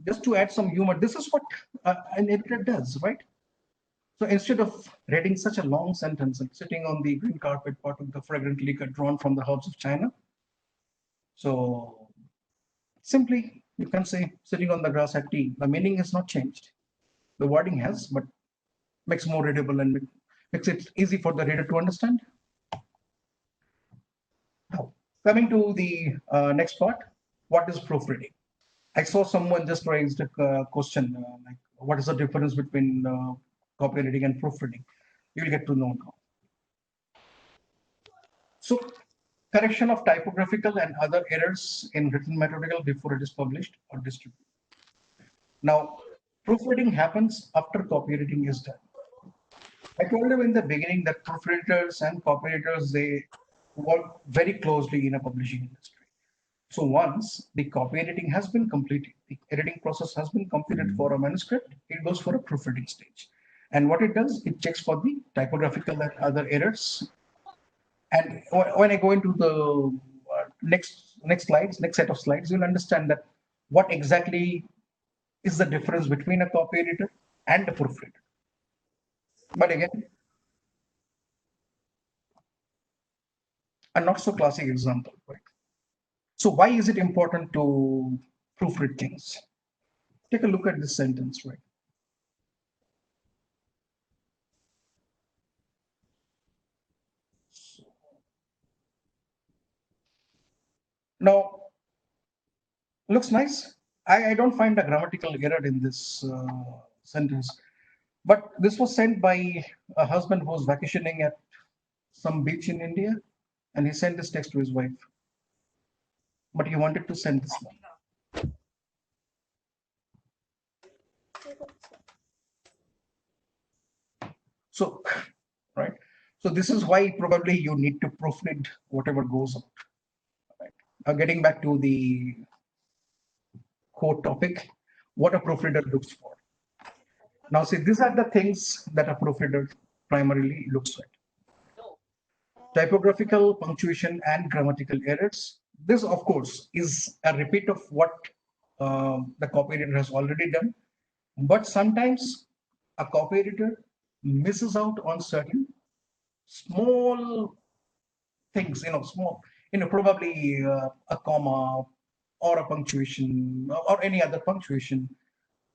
Speaker 3: just to add some humor, this is what an editor does, right? So instead of reading such a long sentence and sitting on the green carpet part of the fragrant liquor drawn from the herbs of China, so simply you can say sitting on the grass at tea. The meaning is not changed. The wording has, but makes more readable and makes it easy for the reader to understand. Now, coming to the next part, what is proofreading? I saw someone just raised a question like, what is the difference between copywriting and proofreading? You'll get to know now. So, correction of typographical and other errors in written material before it is published or distributed. Now, proofreading happens after copywriting is done. I told you in the beginning that proofreaders and copywriters, they work very closely in a publishing industry. So once the copy editing has been completed, the editing process has been completed for a manuscript, it goes for a proofreading stage. And what it does, it checks for the typographical and other errors. And when I go into the next set of slides, you'll understand that what exactly is the difference between a copy editor and a proofreader. But again, a not so classic example, right? So why is it important to proofread things? Take a look at this sentence, right? Now, looks nice. I don't find a grammatical error in this sentence, but this was sent by a husband who was vacationing at some beach in India, and he sent this text to his wife. But he wanted to send this one. So, right. So this is why probably you need to proofread whatever goes out. Right. Now, getting back to the core topic, what a proofreader looks for. Now, see, these are the things that a proofreader primarily looks at. Typographical, punctuation, and grammatical errors. This, of course, is a repeat of what the copy editor has already done. But sometimes a copy editor misses out on certain small things, probably a comma or a punctuation or any other punctuation,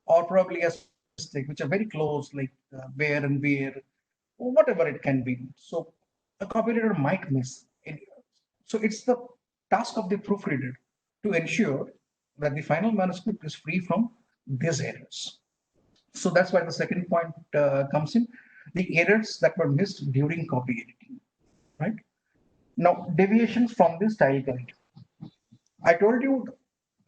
Speaker 3: or probably a mistake, which are very close, like where and where, or whatever it can be. So a copywriter might miss it. So it's the task of the proofreader to ensure that the final manuscript is free from these errors. So that's why the second point comes in, the errors that were missed during copy editing, right? Now, deviations from the style guide. I told you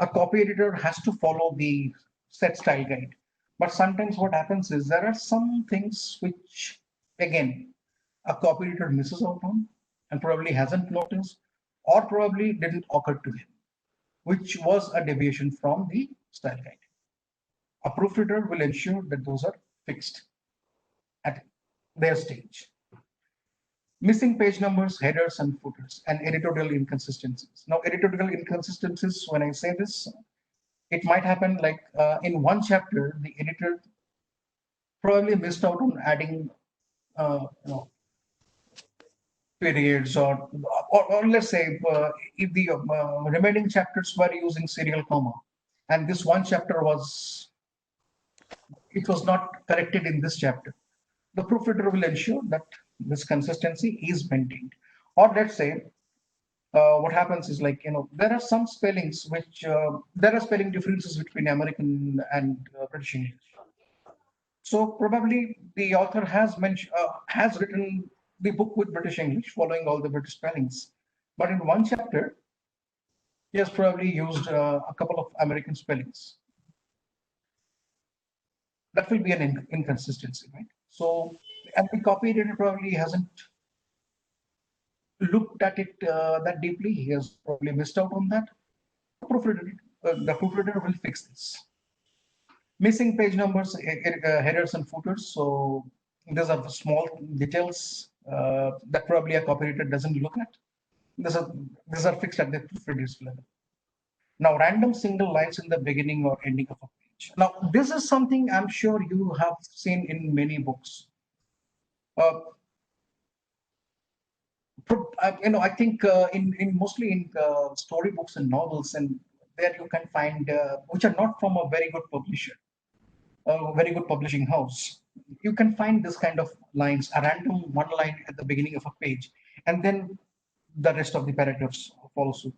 Speaker 3: a copy editor has to follow the set style guide. But sometimes what happens is there are some things which, again, a copy editor misses out on and probably hasn't noticed or probably didn't occur to him, which was a deviation from the style guide. A proofreader will ensure that those are fixed at their stage. Missing page numbers, headers, and footers, and editorial inconsistencies. Now, editorial inconsistencies, when I say this, it might happen like in one chapter, the editor probably missed out on adding, periods, or let's say if the remaining chapters were using serial comma, and this one chapter was it was not corrected in this chapter, the proofreader will ensure that this consistency is maintained. Or let's say what happens is like there are some spellings which there are spelling differences between American and British English. So probably the author has written the book with British English, following all the British spellings, but in one chapter he has probably used a couple of American spellings. That will be an inconsistency, right? So, and the copy editor probably hasn't looked at it that deeply. He has probably missed out on that. The proofreader will fix this. Missing page numbers, headers, and footers. So these are the small details that probably a copywriter doesn't look at. These are fixed at the proofreader's level. Now, random single lines in the beginning or ending of a page. Now, this is something I'm sure you have seen in many books. Uh, I think in mostly in storybooks and novels, and there you can find which are not from a very good publisher, a very good publishing house. You can find this kind of lines, a random one line at the beginning of a page, and then the rest of the paragraphs follow suit,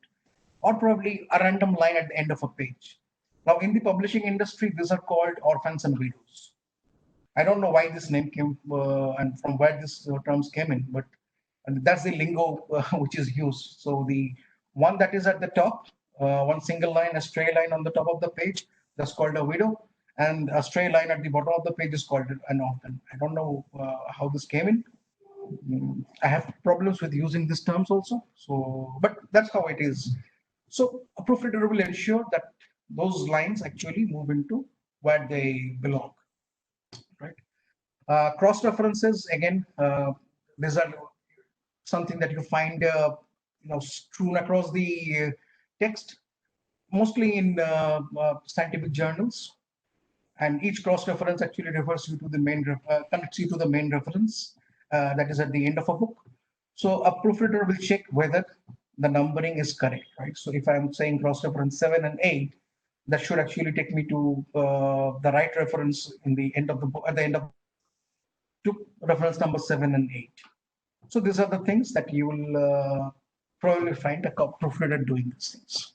Speaker 3: or probably a random line at the end of a page. Now, in the publishing industry, these are called orphans and widows. I don't know why this name came and from where this terms came in, but and that's the lingo which is used. So the one that is at the top, one single line, a stray line on the top of the page, that's called a widow, and a stray line at the bottom of the page is called an orphan. I don't know how this came in. I have problems with using these terms also. So, but that's how it is. So a proofreader will ensure that those lines actually move into where they belong, right? Cross references again. These are something that you find strewn across the text, mostly in scientific journals, and each cross reference actually refers you to the connects you to the main reference that is at the end of a book. So a proofreader will check whether the numbering is correct, right? So if I'm saying cross reference 7 and 8, that should actually take me to the right reference in the end of the book, at the end of to reference number 7 and 8. So these are the things that you will probably find a proofreader doing these things.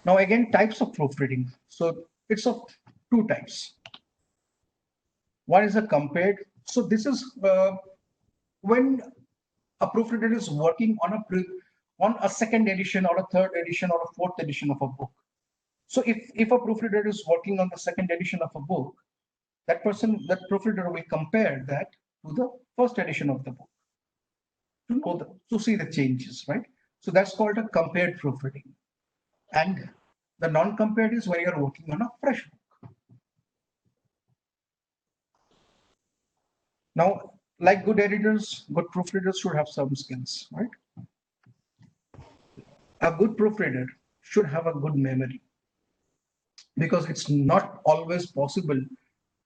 Speaker 3: Now again, types of proofreading. So it's of two types. One is a compared. So this is when a proofreader is working on a second edition or a third edition or a fourth edition of a book. So if a proofreader is working on the second edition of a book, that proofreader will compare that to the first edition of the book to see the changes, right? So that's called a compared proofreading. And the non-compared is when you're working on a fresh book. Now, like good editors, good proofreaders should have some skills, right? A good proofreader should have a good memory, because it's not always possible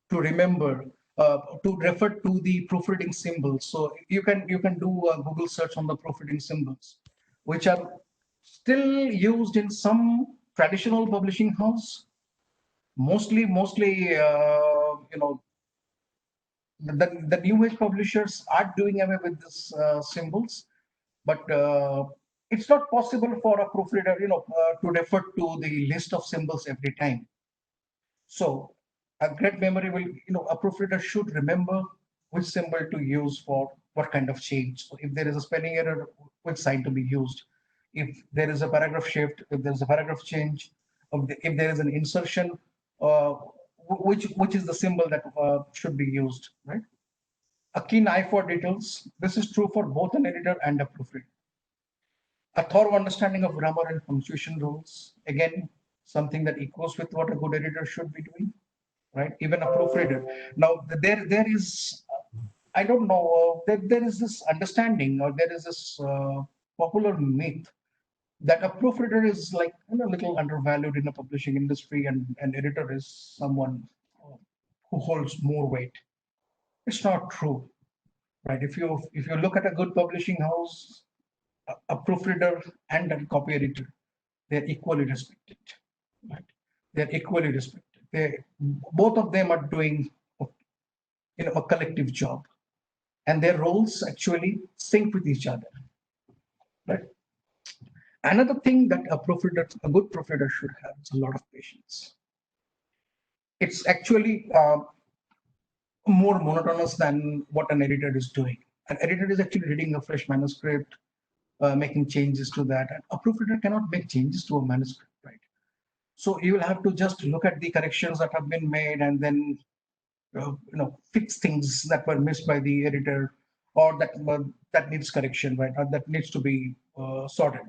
Speaker 3: to remember to refer to the proofreading symbols. So you can do a Google search on the proofreading symbols, which are still used in some traditional publishing house. Mostly, the new age publishers are doing away with these symbols, but it's not possible for a proofreader, to refer to the list of symbols every time. So a great memory will, a proofreader should remember which symbol to use for what kind of change. So if there is a spelling error, which sign to be used. If there is a paragraph shift, if there is a paragraph change, if there is an insertion, uh, which is the symbol that should be used, right? A keen eye for details. This is true for both an editor and a proofreader. A thorough understanding of grammar and punctuation rules. Again, something that echoes with what a good editor should be doing, right? Even a proofreader. Now, there is, I don't know, there is this understanding, or there is this popular myth that a proofreader is like a little undervalued in the publishing industry, and an editor is someone who holds more weight. It's not true, right? If you look at a good publishing house, a proofreader and a copy editor, they're equally respected, right? They're equally respected. They both of them are doing a collective job, and their roles actually sync with each other, right? Another thing that a good proofreader should have is a lot of patience. It's actually more monotonous than what an editor is doing. An editor is actually reading a fresh manuscript, making changes to that. And a proofreader cannot make changes to a manuscript, right? So you will have to just look at the corrections that have been made, and then fix things that were missed by the editor, or that needs correction, right? Or that needs to be sorted,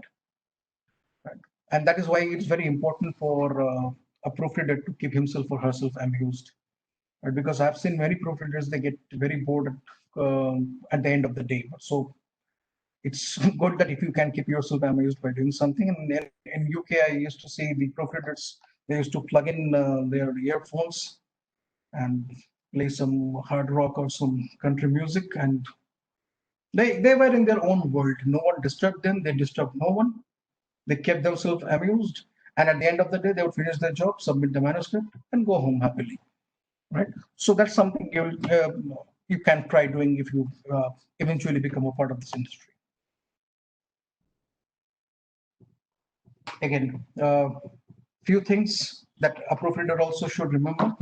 Speaker 3: right? And that is why it's very important for a proofreader to keep himself or herself amused, right? Because I've seen many proofreaders, they get very bored at the end of the day. So it's good that if you can keep yourself amused by doing something. And in UK, I used to see the proofreaders, they used to plug in their earphones and play some hard rock or some country music, and they were in their own world. No one disturbed them, they disturbed no one. They kept themselves amused, and at the end of the day, they would finish their job, submit the manuscript, and go home happily, right? So that's something you can try doing if you eventually become a part of this industry. Again, few things that a proofreader also should remember: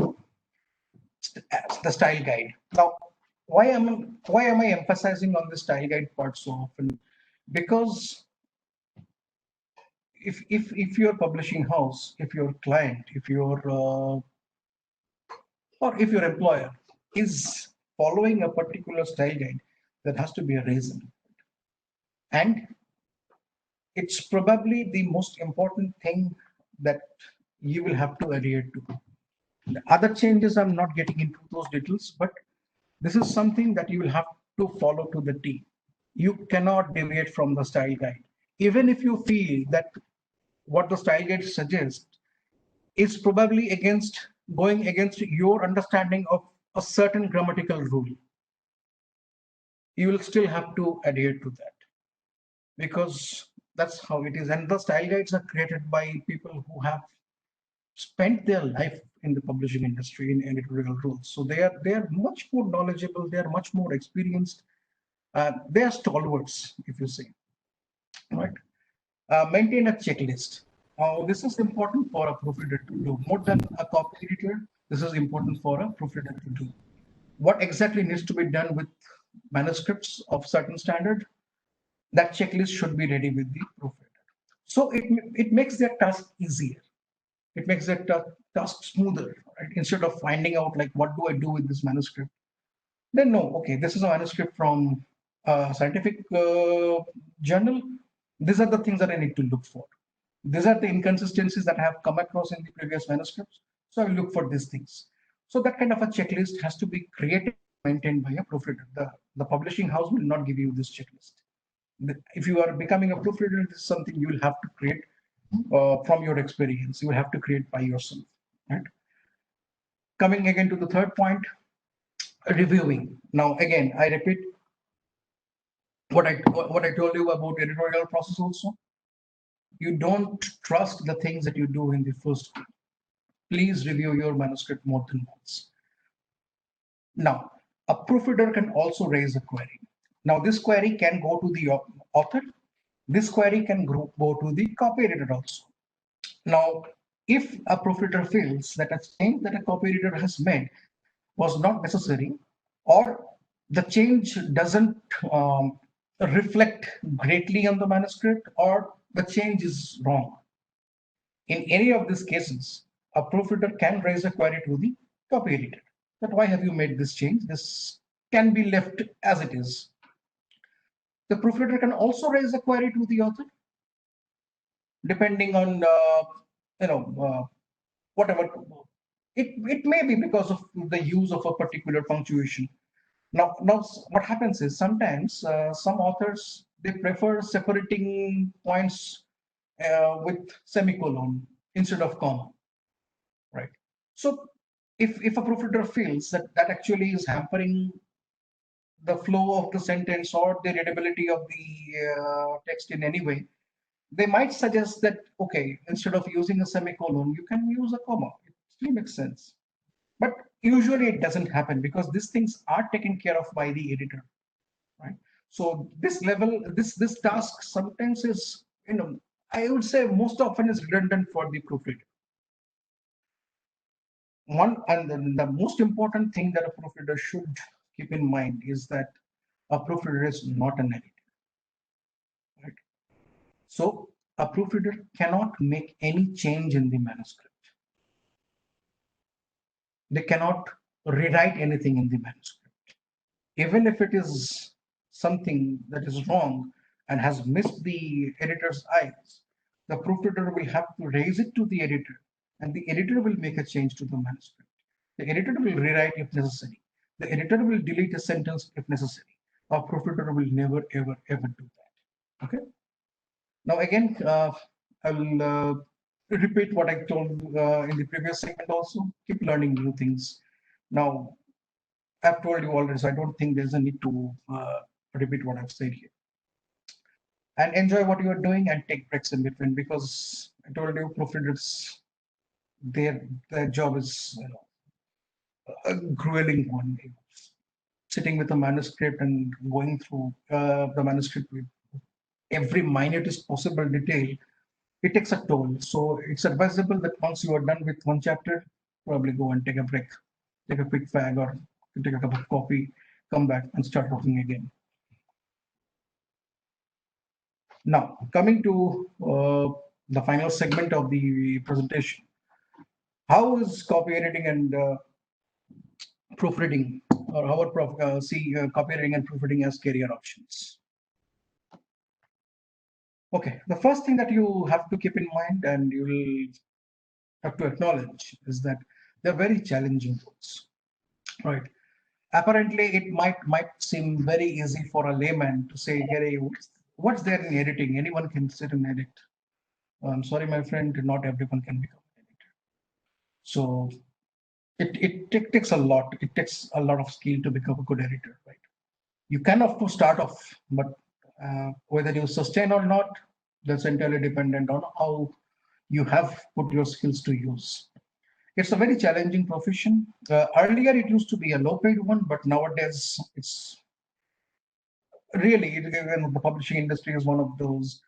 Speaker 3: the style guide. Now, why am I emphasizing on the style guide part so often? Because if your publishing house, if your client, if your or if your employer is following a particular style guide, there has to be a reason, and it's probably the most important thing that you will have to adhere to. The other changes, I'm not getting into those details, but this is something that you will have to follow to the T. You cannot deviate from the style guide. Even if you feel that what the style guide suggests is probably going against your understanding of a certain grammatical rule, you will still have to adhere to that, because that's how it is. And the style guides are created by people who have spent their life in the publishing industry in editorial roles. So they are much more knowledgeable, they are much more experienced, they are stalwarts, if you say, right? Maintain a checklist. This is important for a proofreader to do. More than a copy editor, this is important for a proofreader to do. What exactly needs to be done with manuscripts of certain standard, that checklist should be ready with the proofreader. So it makes their task easier. It makes their task smoother, right? Instead of finding out like, what do I do with this manuscript? Then no, okay, this is a manuscript from a scientific journal. These are the things that I need to look for. These are the inconsistencies that I have come across in the previous manuscripts. So I will look for these things. So that kind of a checklist has to be created, maintained by a proofreader. The publishing house will not give you this checklist. If you are becoming a proofreader, this is something you will have to create from your experience. You will have to create by yourself, right? Coming again to the third point, reviewing. Now, again, I repeat what I told you about editorial process also. You don't trust the things that you do in the first week. Please review your manuscript more than once. Now, a proofreader can also raise a query. Now, this query can go to the author. This query can go to the copy editor also. Now, if a proofreader feels that a change that a copyeditor has made was not necessary, or the change doesn't reflect greatly on the manuscript, or the change is wrong. In any of these cases, a proofreader can raise a query to the copy editor that why have you made this change? This can be left as it is. The proofreader can also raise a query to the author, depending on whatever. It may be because of the use of a particular punctuation. Now, what happens is sometimes some authors they prefer separating points with semicolon instead of comma, right? So if a proofreader feels that that actually is hampering the flow of the sentence or the readability of the text in any way, they might suggest that okay, instead of using a semicolon, you can use a comma. It still makes sense. But usually it doesn't happen because these things are taken care of by the editor, right? So this level, this task sometimes is, I would say most often is redundant for the proofreader. One and the most important thing that a proofreader should keep in mind is that a proofreader is not an editor, right? So a proofreader cannot make any change in the manuscript. They cannot rewrite anything in the manuscript. Even if it is something that is wrong and has missed the editor's eyes, the proofreader will have to raise it to the editor, and the editor will make a change to the manuscript. The editor will rewrite if necessary. The editor will delete a sentence if necessary. A proofreader will never, ever, ever do that. Okay. Now, again, I will repeat what I told in the previous segment also. Keep learning new things. Now, I've told you already, so I don't think there's a need to repeat what I've said here. And enjoy what you are doing and take breaks in between, because I told you, proofreaders, their job is a grueling one. Sitting with a manuscript and going through the manuscript with every minutest possible detail, it takes a toll. So it's advisable that once you are done with one chapter, probably go and take a break, take a quick fag, or take a cup of coffee, come back and start working again. Now, coming to the final segment of the presentation, how is copy editing and proofreading, or how are copy editing and proofreading as career options? Okay, the first thing that you have to keep in mind and you will have to acknowledge is that they're very challenging roles, right? Apparently, it might seem very easy for a layman to say, "Hey, what's there in editing? Anyone can sit and edit." I'm sorry, my friend, not everyone can become an editor. So it takes a lot. It takes a lot of skill to become a good editor, right? You can, of course, start off, but whether you sustain or not, that's entirely dependent on how you have put your skills to use. It's a very challenging profession. Earlier, it used to be a low-paid one, but nowadays it's really the publishing industry is one of those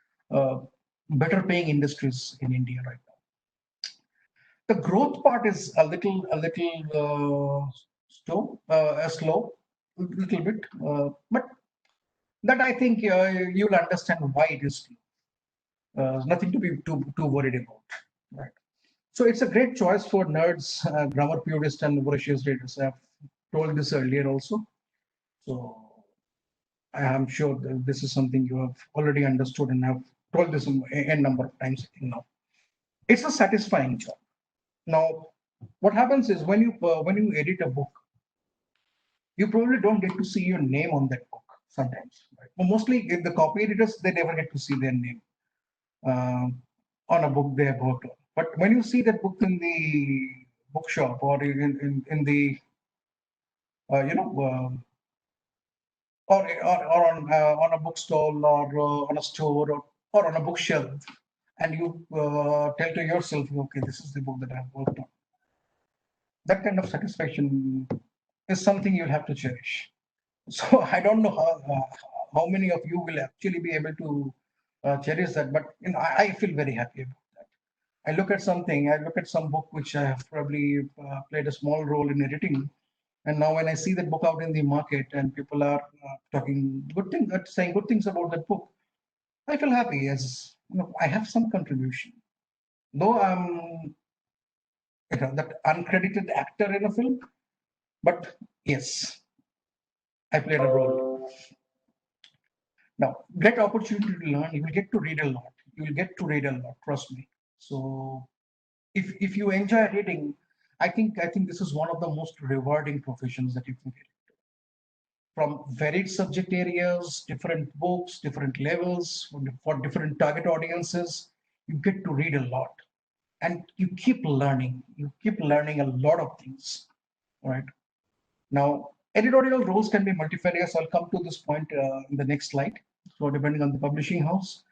Speaker 3: better-paying industries in India right now. The growth part is a little slow, a little bit, but that I think you'll understand why it is slow. Nothing to be too worried about, right? So it's a great choice for nerds, grammar purists, and voracious readers. I've told this earlier also, so I am sure that this is something you have already understood, and I've told this a number of times. I think now it's a satisfying job. Now, what happens is when you edit a book, you probably don't get to see your name on that book sometimes. Right? Well, mostly the copy editors, they never get to see their name uh, on a book they have worked on. But when you see that book in the bookshop or in the or on a bookstall or on a store or on a bookshelf, and you tell to yourself, okay, this is the book that I've worked on. That kind of satisfaction is something you'll have to cherish. So I don't know how many of you will actually be able to cherish that, but I feel very happy about that. I look at something, I look at some book which I have probably played a small role in editing. And now when I see that book out in the market and people are talking good things, saying good things about that book, I feel happy as I have some contribution. Though I'm that uncredited actor in a film, but yes, I played a role. Now, great opportunity to learn. You will get to read a lot. You will get to read a lot. Trust me. So, if you enjoy reading, I think this is one of the most rewarding professions that you can get from varied subject areas, different books, different levels, for different target audiences. You get to read a lot, and you keep learning. You keep learning a lot of things. Right now, editorial roles can be multifarious. I'll come to this point in the next slide. So depending on the publishing house.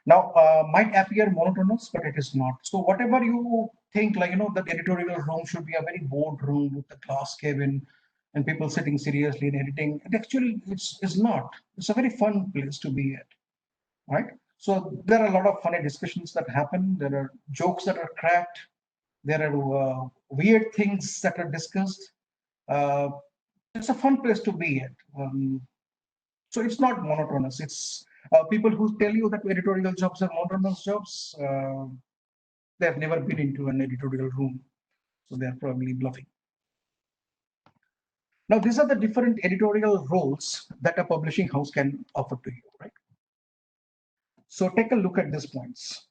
Speaker 3: Now, might appear monotonous, but it is not. So whatever you think, like, that editorial room should be a very bored room with a glass cabin and people sitting seriously and editing. It actually, it's not. It's a very fun place to be at, right? So there are a lot of funny discussions that happen. There are jokes that are cracked. There are weird things that are discussed. Uh, it's a fun place to be at. So it's not monotonous. It's people who tell you that editorial jobs are monotonous jobs. They've never been into an editorial room, so they're probably bluffing. Now, these are the different editorial roles that a publishing house can offer to you, right? So take a look at these points.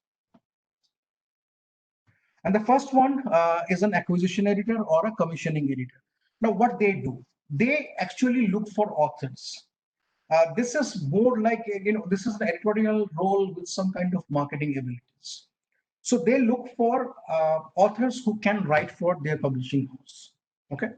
Speaker 3: And the first one is an acquisition editor or a commissioning editor. Now, what they do, they actually look for authors. This is more like, this is an editorial role with some kind of marketing abilities. So they look for authors who can write for their publishing house. Okay.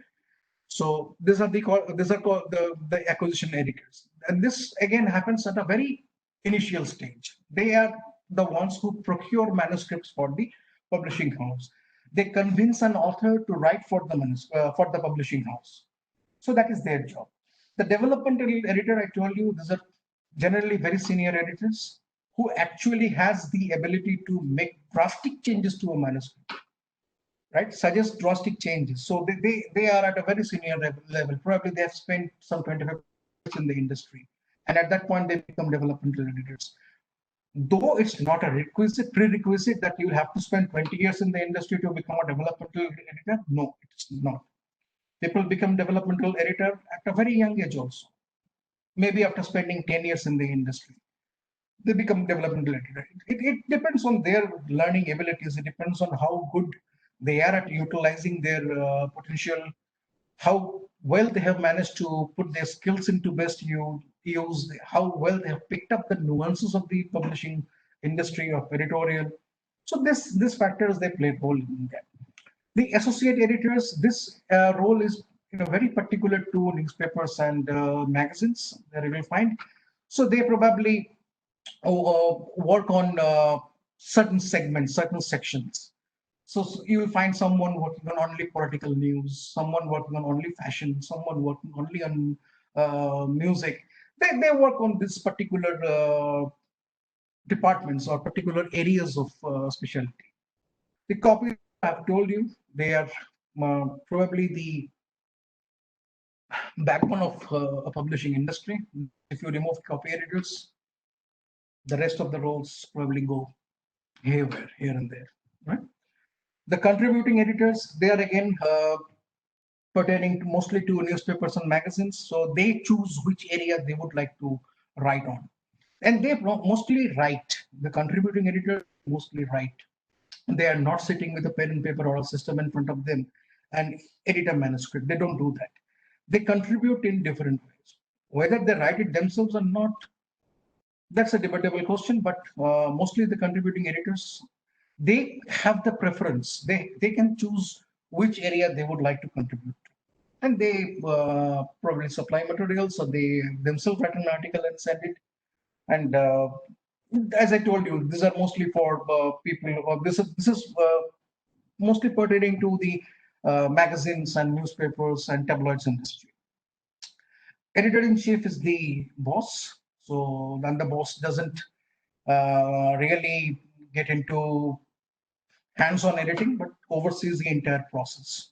Speaker 3: So these are called the acquisition editors. And this again happens at a very initial stage. They are the ones who procure manuscripts for the publishing house. They convince an author to write for for the publishing house. So that is their job. The developmental editor, I told you, these are generally very senior editors who actually has the ability to make drastic changes to a manuscript, right? Suggest drastic changes. So they are at a very senior level. Probably they have spent some 25 years in the industry. And at that point, they become developmental editors. Though it's not a prerequisite that you have to spend 20 years in the industry to become a developmental editor. No, it's not. People become developmental editor at a very young age also. Maybe after spending 10 years in the industry, they become developmental editor. It depends on their learning abilities. It depends on how good they are at utilizing their potential, how well they have managed to put their skills into best use, how well they have picked up the nuances of the publishing industry of editorial. So this factors they play a role in that. The associate editors, this role is very particular to newspapers and magazines that you will find. So they probably work on certain segments, certain sections. So you will find someone working on only political news, someone working on only fashion, someone working only on music. They work on this particular departments or particular areas of specialty. The copy I've told you, they are probably the backbone of a publishing industry. If you remove copy editors, the rest of the roles probably go haywire here and there, right? The contributing editors, they are again pertaining mostly to newspapers and magazines. So they choose which area they would like to write on. And they mostly write. The contributing editors mostly write. They are not sitting with a pen and paper or a system in front of them and edit a manuscript. They don't do that. They contribute in different ways. Whether they write it themselves or not, that's a debatable question, but mostly the contributing editors, they have the preference. They can choose which area they would like to contribute to. And they probably supply materials, or they themselves write an article and send it. And as I told you, these are mostly for people, or this is mostly pertaining to the magazines and newspapers and tabloids industry. Editor-in-chief is the boss. So then the boss doesn't really get into hands-on editing, but oversees the entire process.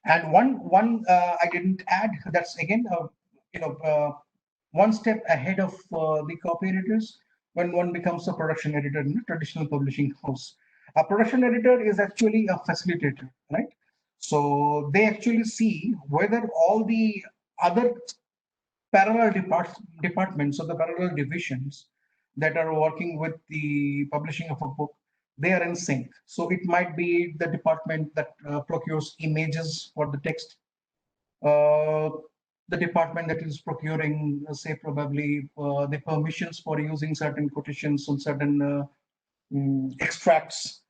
Speaker 3: And one I didn't add. That's again, you know, one step ahead of the copy editors when one becomes a production editor in a traditional publishing house. A production editor is actually a facilitator, right? So they actually see whether all the other parallel departments or the parallel divisions that are working with the publishing of a book, they are in sync. So it might be the department that procures images for the text, uh, the department that is procuring, say, probably the permissions for using certain quotations on certain extracts.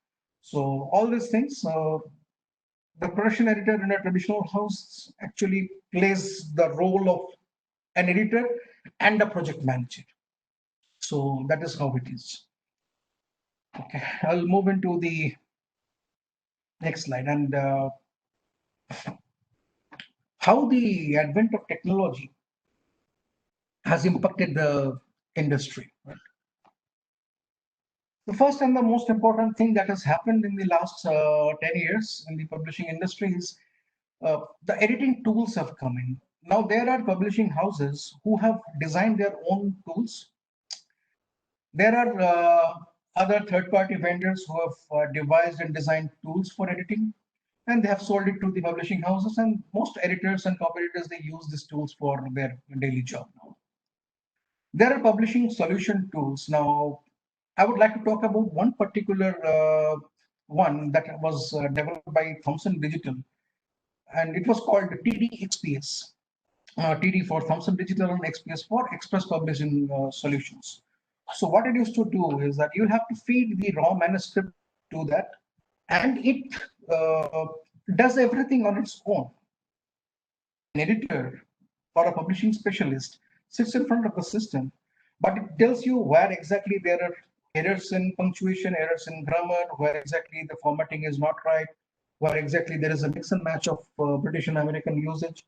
Speaker 3: So all these things, the production editor in a traditional house actually plays the role of an editor and a project manager. So that is how it is. Okay, I'll move into the next slide, and how the advent of technology has impacted the industry. Right? The first and the most important thing that has happened in the last 10 years in the publishing industry is the editing tools have come in. Now there are publishing houses who have designed their own tools. There are other third-party vendors who have devised and designed tools for editing, and they have sold it to the publishing houses. And most editors and copy editors, they use these tools for their daily job now. There are publishing solution tools. Now, I would like to talk about one particular one that was developed by Thomson Digital, and it was called TD-XPS. TD for Thomson Digital and XPS for Express Publishing Solutions. So what it used to do is that you have to feed the raw manuscript to that, and it uh, does everything on its own. An editor or a publishing specialist sits in front of the system, but it tells you where exactly there are errors in punctuation, errors in grammar, where exactly the formatting is not right, where exactly there is a mix and match of British and American usage.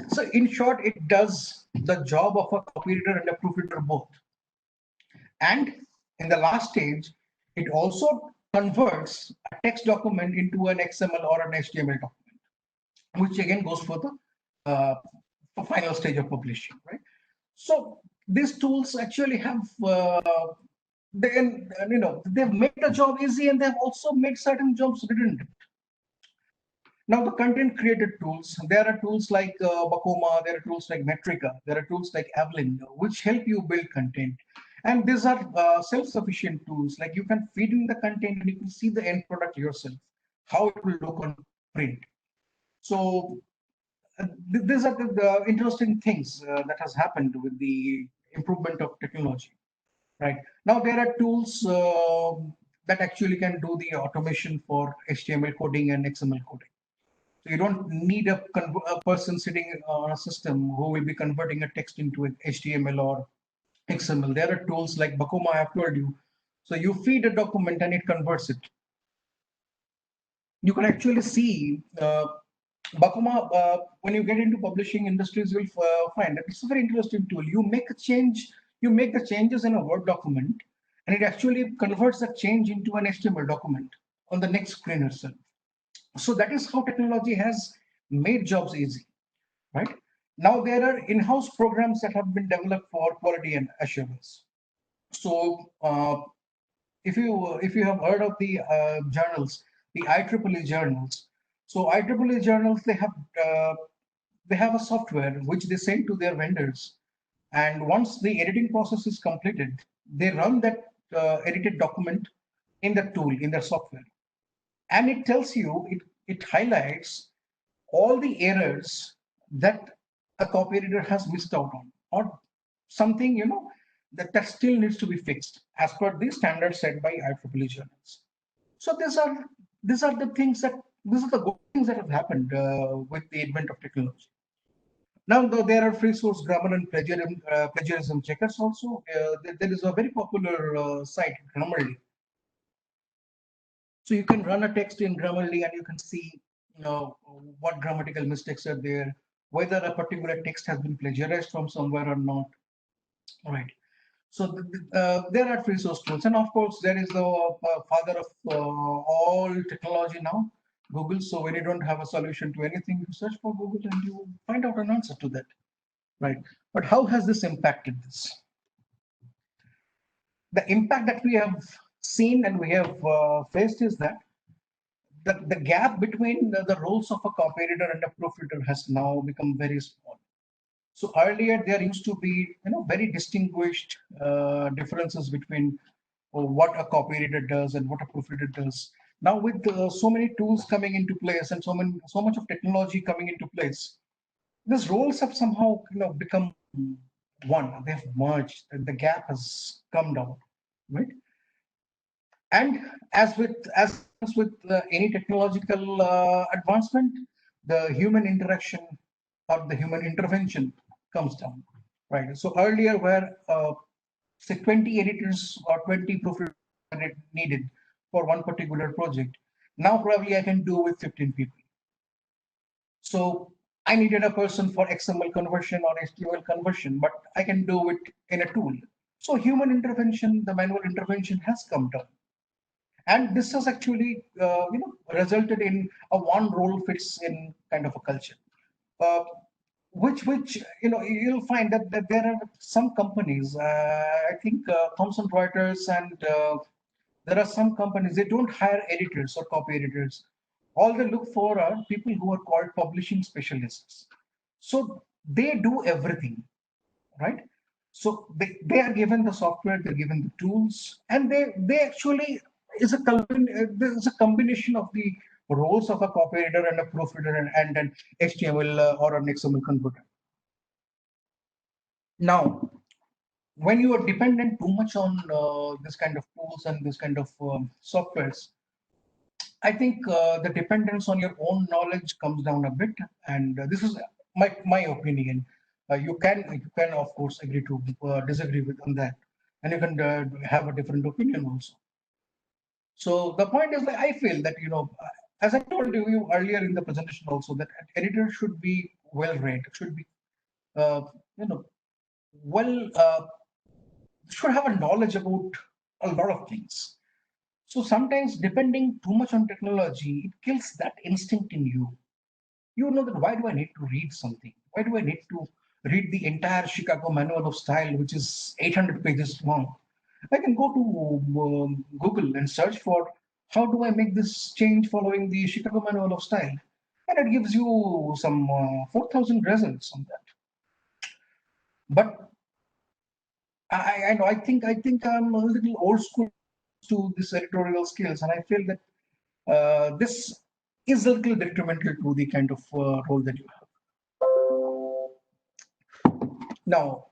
Speaker 3: So in short, it does the job of a copyeditor and a proofreader both. And in the last stage, it also converts a text document into an XML or an HTML document, which again goes for the final stage of publishing, right? So these tools actually have they've made the job easy, and they've also made certain jobs redundant. Now, the content created tools, there are tools like Bakoma, there are tools like Metrica, there are tools like Avalin, which help you build content. And these are self-sufficient tools, like you can feed in the content and you can see the end product yourself, how it will look on print. So these are the interesting things that has happened with the improvement of technology, right? Now, there are tools that actually can do the automation for HTML coding and XML coding. So you don't need a person sitting on a system who will be converting a text into an HTML or XML. There are tools like Bakoma, I have told you. So you feed a document and it converts it. You can actually see Bakoma, when you get into publishing industries, you'll find that it's a very interesting tool. You make a change, you make the changes in a Word document, and it actually converts that change into an HTML document on the next screen itself. So that is how technology has made jobs easy, right? Now there are in-house programs that have been developed for quality and assurance. So if you have heard of the journals, the IEEE journals. So IEEE journals, they have a software which they send to their vendors, and once the editing process is completed, they run that edited document in the tool in their software, and it tells you, it highlights all the errors that a copy editor has missed out on, or something, that still needs to be fixed as per the standards set by IEEE journals. So these are the things that these are the good things that have happened with the advent of technology. Now, though, there are free source grammar and plagiarism checkers also. There is a very popular site, Grammarly. So you can run a text in Grammarly and you can see, what grammatical mistakes are there, whether a particular text has been plagiarized from somewhere or not. All right. So there are free source tools, and of course there is the father of all technology now, Google. So when you don't have a solution to anything, you search for Google and you find out an answer to that, right? But how has this impacted this? The impact that we have seen and we have faced is that the gap between the roles of a copyeditor and a proofreader has now become very small. So earlier there used to be, very distinguished differences between what a copyeditor does and what a proofreader does. Now with so many tools coming into place and so much of technology coming into place, these roles have somehow become one. They've merged, and the gap has come down, right? And as with any technological advancement, the human interaction or the human intervention comes down, right? So earlier, where say 20 editors or 20 proofreaders are needed for one particular project, now probably I can do with 15 people. So I needed a person for XML conversion or HTML conversion, but I can do it in a tool. So human intervention, the manual intervention has come down. And this has actually resulted in a one role fits in kind of a culture, uh, which you'll find that there are some companies, I think Thomson Reuters, and there are some companies, they don't hire editors or copy editors. All they look for are people who are called publishing specialists. So they do everything, right? So they are given the software, they're given the tools, and they actually there's a combination of the roles of a copyeditor and a proofreader and an HTML or an XML converter. Now, when you are dependent too much on this kind of tools and this kind of softwares, I think the dependence on your own knowledge comes down a bit, and this is my opinion. You can of course agree to disagree with on that, and you can have a different opinion also. So the point is that I feel that as I told you earlier in the presentation also, that an editor should be well read, should be uh, you know well should have a knowledge about a lot of things. So sometimes depending too much on technology, it kills that instinct in you. You know that why do I need to read something? Why do I need to read the entire Chicago Manual of Style, which is 800 pages long? I can go to Google and search for how do I make this change following the Chicago Manual of Style, and it gives you some 4,000 results on that. But I know I think I'm a little old school to this editorial skills, and I feel that this is a little detrimental to the kind of role that you have. Now,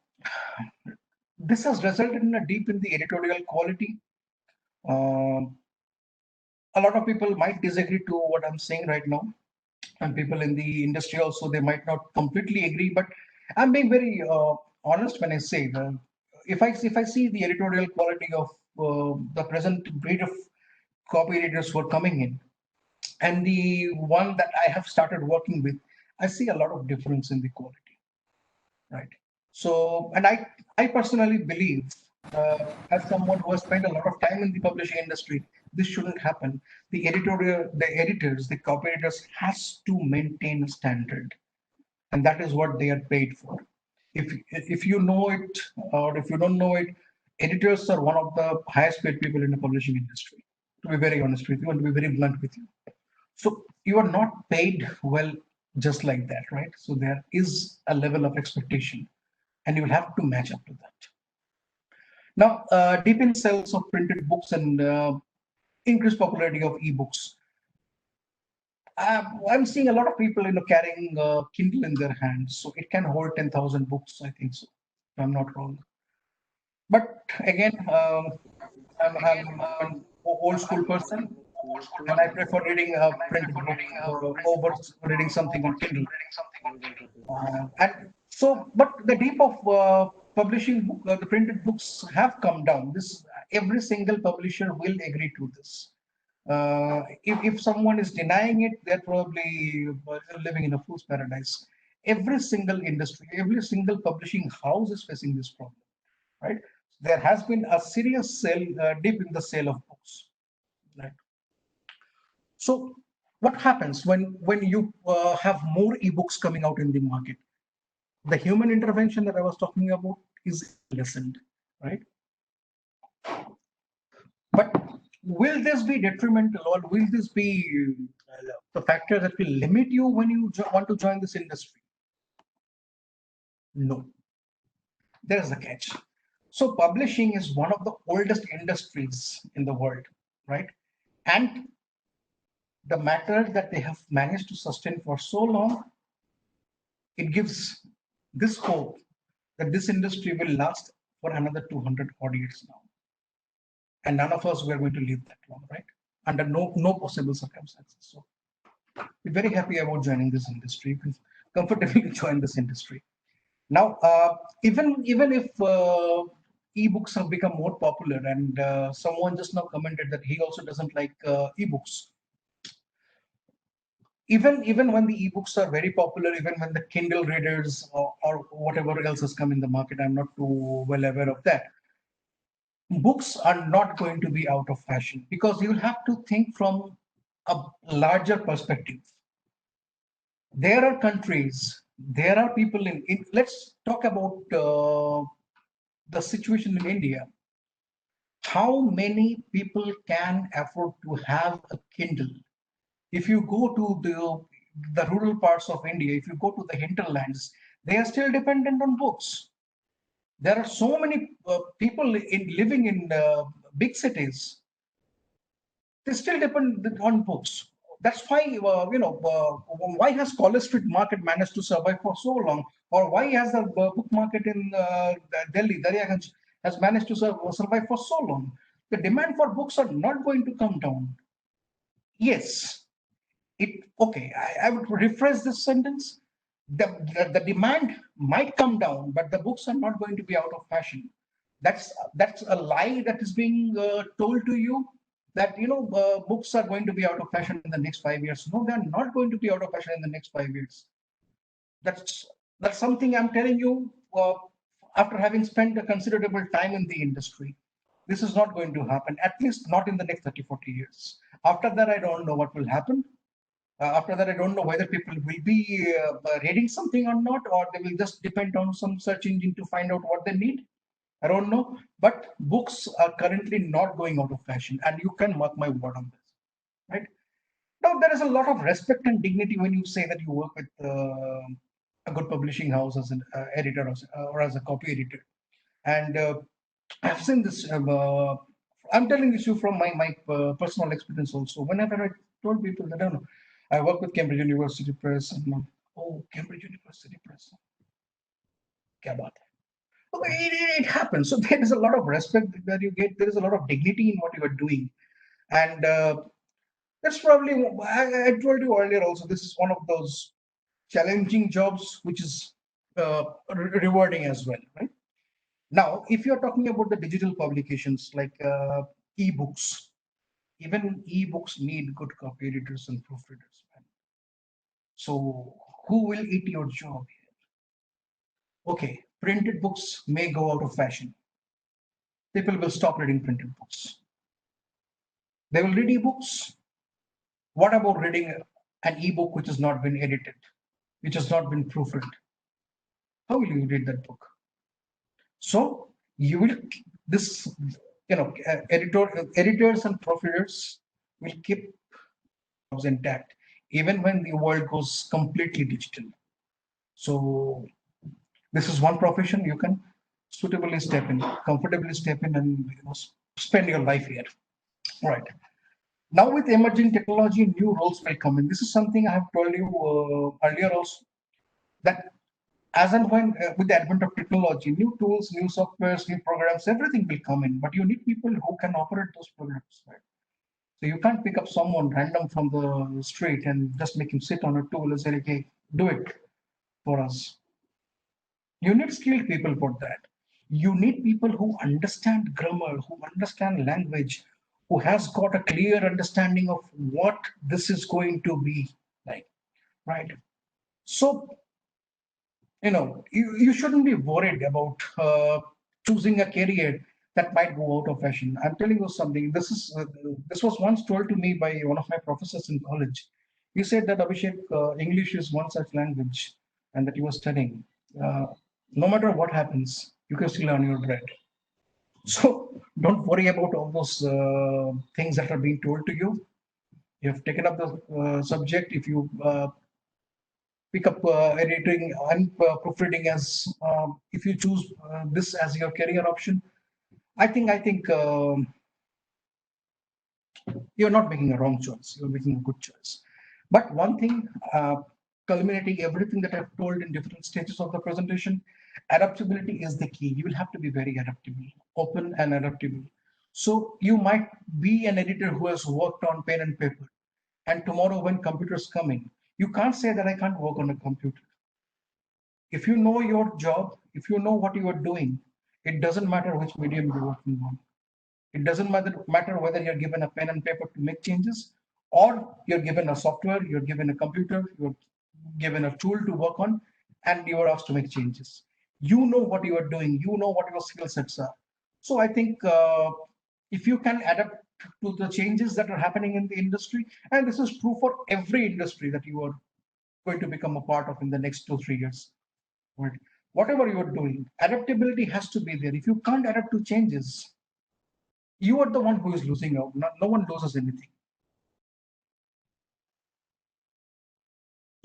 Speaker 3: this has resulted in a dip in the editorial quality. Um, a lot of people might disagree to what I'm saying right now, and people in the industry also, they might not completely agree. But I'm being very honest when I say that if I see the editorial quality of the present breed of copy editors who are coming in, and the one that I have started working with, I see a lot of difference in the quality, right? So, and I personally believe, as someone who has spent a lot of time in the publishing industry, this shouldn't happen. The editors, the copy editors has to maintain a standard, and that is what they are paid for. If you know it or if you don't know it, editors are one of the highest paid people in the publishing industry. To be very honest with you and to be very blunt with you. So you are not paid well just like that, right? So there is a level of expectation, and you will have to match up to that. Now, deep in sales of printed books and increased popularity of ebooks, I'm seeing a lot of people, carrying Kindle in their hands, so it can hold 10,000 books. I think so, if I'm not wrong. But again, I'm an old school person, and I prefer reading a printed book over reading something on Kindle. And so, but the deep of publishing book, the printed books have come down. This every single publisher will agree to this. If someone is denying it, they're probably living in a fool's paradise. Every single industry, every single publishing house is facing this problem, right? there has been a serious dip in the sale of books. Right? So what happens when you have more ebooks coming out in the market? The human intervention that I was talking about is lessened, right? But will this be detrimental, or will this be the factor that will limit you when you want to join this industry? No, there is a catch. So publishing is one of the oldest industries in the world, right? And the matter that they have managed to sustain for so long, it gives this hope that this industry will last for another 200 odd years now. And none of us were going to live that long, right? Under no possible circumstances. So we're very happy about joining this industry. You can comfortably join this industry. Now, even if ebooks have become more popular, and someone just now commented that he also doesn't like ebooks. Even when the ebooks are very popular, even when the Kindle readers or whatever else has come in the market, I'm not too well aware of that. Books are not going to be out of fashion, because you'll have to think from a larger perspective. There are countries, there are people let's talk about the situation in India. How many people can afford to have a Kindle? If you go to the rural parts of India, if you go to the hinterlands, they are still dependent on books. There are so many people living in big cities. They still depend on books. That's why why has College Street Market managed to survive for so long, or why has the book market in Delhi, Daryaganj, has managed to survive for so long? The demand for books are not going to come down. Yes, I would rephrase this sentence. The demand might come down, but the books are not going to be out of fashion. That's a lie that is being told to you, that books are going to be out of fashion in the next 5 years. No, they're not going to be out of fashion in the next 5 years. That's that's something I'm telling you after having spent a considerable time in the industry. This is not going to happen, at least not in the next 30-40 years. After that, I don't know what will happen. After that, I don't know whether people will be reading something or not, or they will just depend on some search engine to find out what they need. I don't know. But books are currently not going out of fashion, and you can mark my word on this, right? Now, there is a lot of respect and dignity when you say that you work with a good publishing house as an editor, or as a copy editor. And I've seen this. I'm telling this you from my personal experience also. Whenever I told people that I don't know, I work with Cambridge University Press, and oh, Cambridge University Press, kya baat hai? Okay, it happens. So there is a lot of respect that you get. There is a lot of dignity in what you are doing, and that's probably, I told you earlier also. This is one of those challenging jobs which is rewarding as well, right? Now, if you're talking about the digital publications like ebooks, even ebooks need good copy editors and proofreaders. Man. So, who will eat your job here? Okay, printed books may go out of fashion. People will stop reading printed books. They will read ebooks. What about reading an ebook which has not been edited, which has not been proofread? How will you read that book? So you will this editors and proofreaders will keep jobs intact even when the world goes completely digital. So this is one profession you can suitably step in, comfortably step in, and spend your life here. Right. Now with emerging technology, new roles will come in. This is something I have told you earlier also, that as and when with the advent of technology, new tools, new softwares, new programs, everything will come in. But you need people who can operate those programs, right? So you can't pick up someone random from the street and just make him sit on a tool and say, "Okay, do it for us." You need skilled people for that. You need people who understand grammar, who understand language, who has got a clear understanding of what this is going to be like, right? So you shouldn't be worried about choosing a career that might go out of fashion. I'm telling you something. This was once told to me by one of my professors in college. He said that Abhishek, English is one such language, and that you were studying. Uh, no matter what happens, you can still earn your bread. So don't worry about all those things that are being told to you. You have taken up the subject. If you pick up editing and proofreading as if you choose this as your career option, I think you're not making a wrong choice. You're making a good choice. But one thing, culminating everything that I've told in different stages of the presentation, adaptability is the key. You will have to be very adaptable, open and adaptable. So you might be an editor who has worked on pen and paper, and tomorrow when computers coming, you can't say that I can't work on a computer. If you know your job, if you know what you are doing, it doesn't matter which medium you're working on. It doesn't matter whether you're given a pen and paper to make changes, or you're given a software, you're given a computer, you're given a tool to work on, and you are asked to make changes. You know what you are doing, you know what your skill sets are. So I think if you can adapt to the changes that are happening in the industry, and this is true for every industry that you are going to become a part of in the next 2 3 years, right? Whatever you are doing, adaptability has to be there. If you can't adapt to changes, you are the one who is losing out. No one loses anything.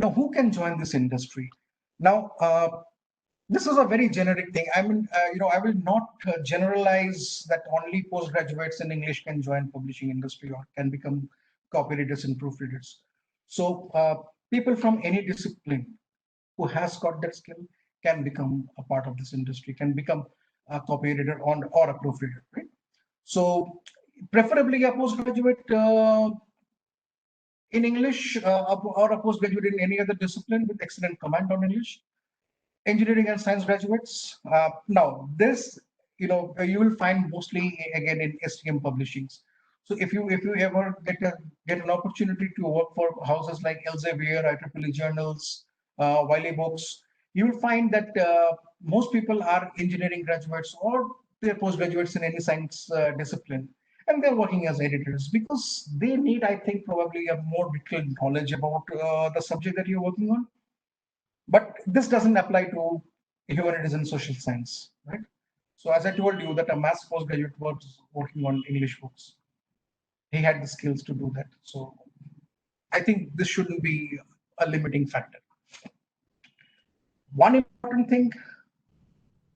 Speaker 3: Now, who can join this industry? Now, this is a very generic thing. I mean, I will not generalize that only postgraduates in English can join publishing industry or can become copywriters and proofreaders. So, people from any discipline who has got that skill can become a part of this industry, can become a copywriter or a proofreader, right? So, preferably a postgraduate in English or a postgraduate in any other discipline with excellent command on English. Engineering and science graduates. Now, this you will find mostly again in STM publishings. So if you ever get an opportunity to work for houses like Elsevier, IEEE Journals, Wiley Books, you will find that most people are engineering graduates or they're postgraduates in any science discipline, and they're working as editors because they need, I think, probably a more detailed knowledge about the subject that you're working on. But this doesn't apply to humanities and social science, right? So as I told you that a maths postgraduate was working on English books. He had the skills to do that. So I think this shouldn't be a limiting factor. One important thing,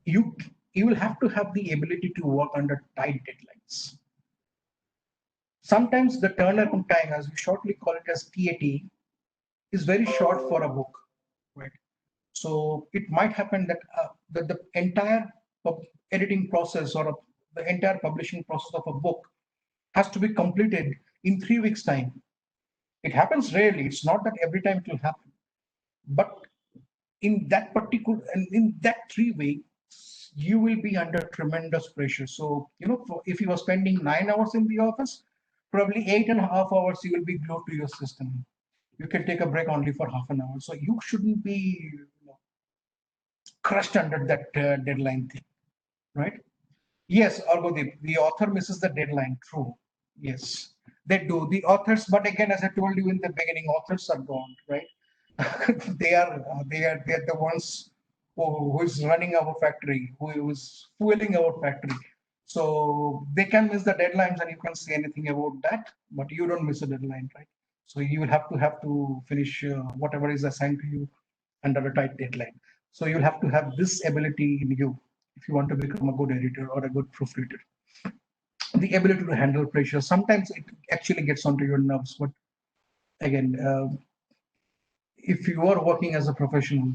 Speaker 3: you you will have to have the ability to work under tight deadlines. Sometimes the turnaround time, as we shortly call it as TAT, is very short for a book, right? So it might happen that the entire editing process or the entire publishing process of a book has to be completed in 3 weeks' time. It happens rarely. It's not that every time it will happen, but in that particular and in that 3 weeks, you will be under tremendous pressure. So if you are spending 9 hours in the office, probably 8.5 hours you will be glued to your system. You can take a break only for half an hour. So you shouldn't be crushed under that deadline thing, right? Yes, Argodeep, the author misses the deadline. True. Yes, they do. The authors, but again, as I told you in the beginning, authors are gone, right? They are the ones who is running our factory, who is fueling our factory. So they can miss the deadlines, and you can't say anything about that. But you don't miss a deadline, right? So you will have to finish whatever is assigned to you under a tight deadline. So you'll have to have this ability in you if you want to become a good editor or a good proofreader. The ability to handle pressure. Sometimes it actually gets onto your nerves, but again, if you are working as a professional,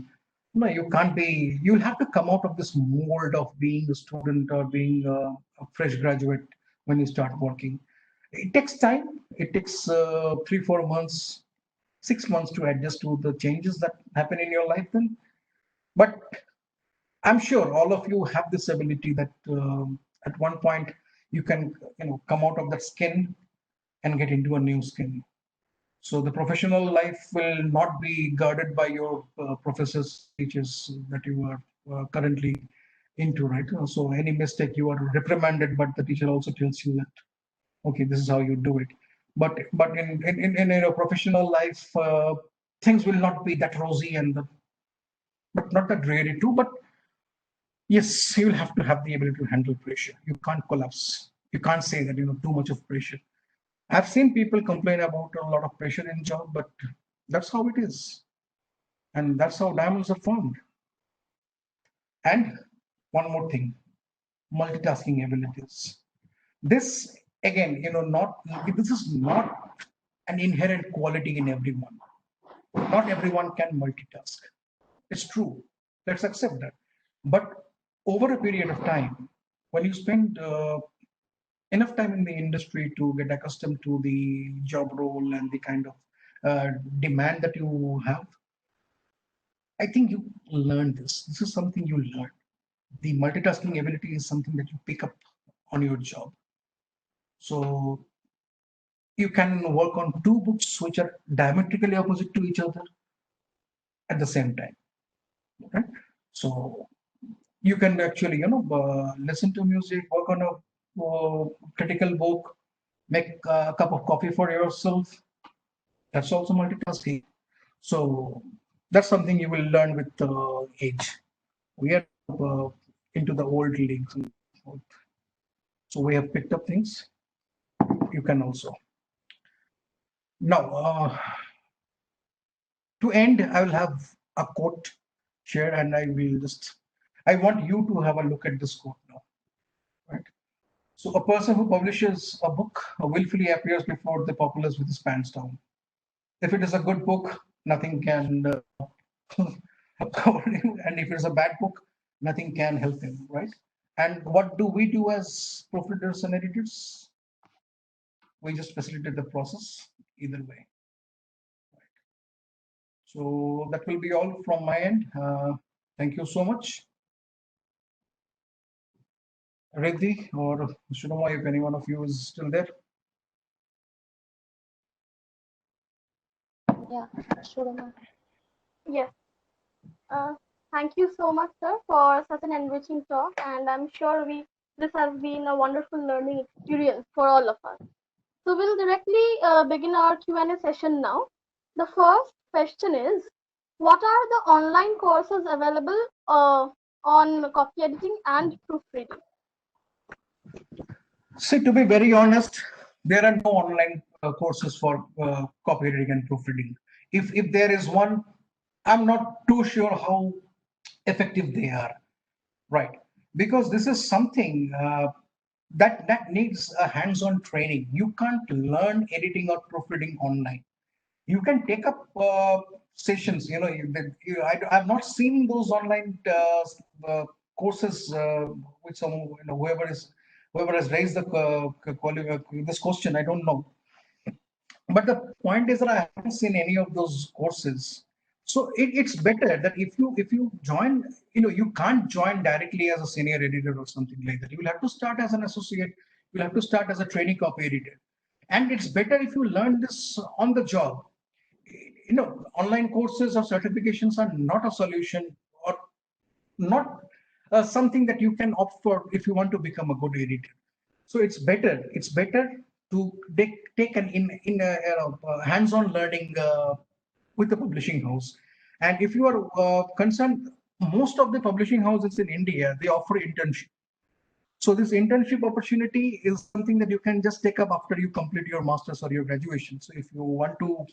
Speaker 3: no, you can't be. You'll have to come out of this mold of being a student or being a fresh graduate when you start working. It takes time. It takes 3 4 months, 6 months to adjust to the changes that happen in your life. Then, but I'm sure all of you have this ability that at one point you can, come out of that skin and get into a new skin. So the professional life will not be guarded by your professors, teachers that you are currently into, right? So any mistake you are reprimanded, but the teacher also tells you that, okay, this is how you do it. But in a professional life, things will not be that rosy and but not that dreary too. But yes, you will have to have the ability to handle pressure. You can't collapse. You can't say that too much of pressure. I've seen people complain about a lot of pressure in job, but that's how it is, and that's how diamonds are formed. And one more thing, multitasking abilities. This again, not this is not an inherent quality in everyone. Not everyone can multitask. It's true. Let's accept that. But over a period of time, when you spend enough time in the industry to get accustomed to the job role and the kind of demand that you have, I think you learn this. This is something you learn. The multitasking ability is something that you pick up on your job. So you can work on two books which are diametrically opposite to each other at the same time. Right? So you can actually, listen to music, work on a critical book, make a cup of coffee for yourself. That's also multitasking. So that's something you will learn with age. We are into the old leagues, so we have picked up things. You can also. Now, to end, I will have a quote here, and I want you to have a look at this quote now. Right? So, a person who publishes a book willfully appears before the populace with his pants down. If it is a good book, nothing can cover him, and if it's a bad book, nothing can help him, right? And what do we do as proofreaders and editors? We just facilitate the process either way. So that will be all from my end. Thank you so much. Riddhi or Shunoma, if any one of you is still there.
Speaker 1: Yeah, Shurama.
Speaker 2: Yes. Uh, Thank you so much, sir, for such an enriching talk, and I'm sure this has been a wonderful learning experience for all of us. So we'll directly begin our Q&A session now. The first question is, what are the online courses available on copy editing and proofreading?
Speaker 3: See, to be very honest, there are no online courses for copyediting and proofreading. If there is one, I'm not too sure how effective they are. Right, because this is something that needs a hands-on training. You can't learn editing or proofreading online. You can take up sessions. I've not seen those online courses with some whoever has raised this question. I don't know, but the point is that I haven't seen any of those courses. So it's better that if you join, you can't join directly as a senior editor or something like that. You will have to start as an associate. You'll have to start as a trainee copy editor, and it's better if you learn this on the job. Online courses or certifications are not a solution, or not something that you can opt for if you want to become a good editor. So it's better to take an in a hands-on learning with the publishing house. And if you are concerned, most of the publishing houses in India, they offer internship. So this internship opportunity is something that you can just take up after you complete your master's or your graduation. So if you want to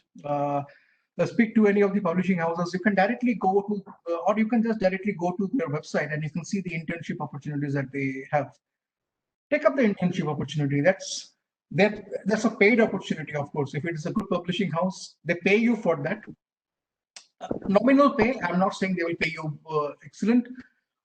Speaker 3: speak to any of the publishing houses, you can directly go to, or you can just directly go to their website and you can see the internship opportunities that they have. Take up the internship opportunity. That's a paid opportunity, of course. If it is a good publishing house, they pay you for that. Nominal pay, I'm not saying they will pay you excellent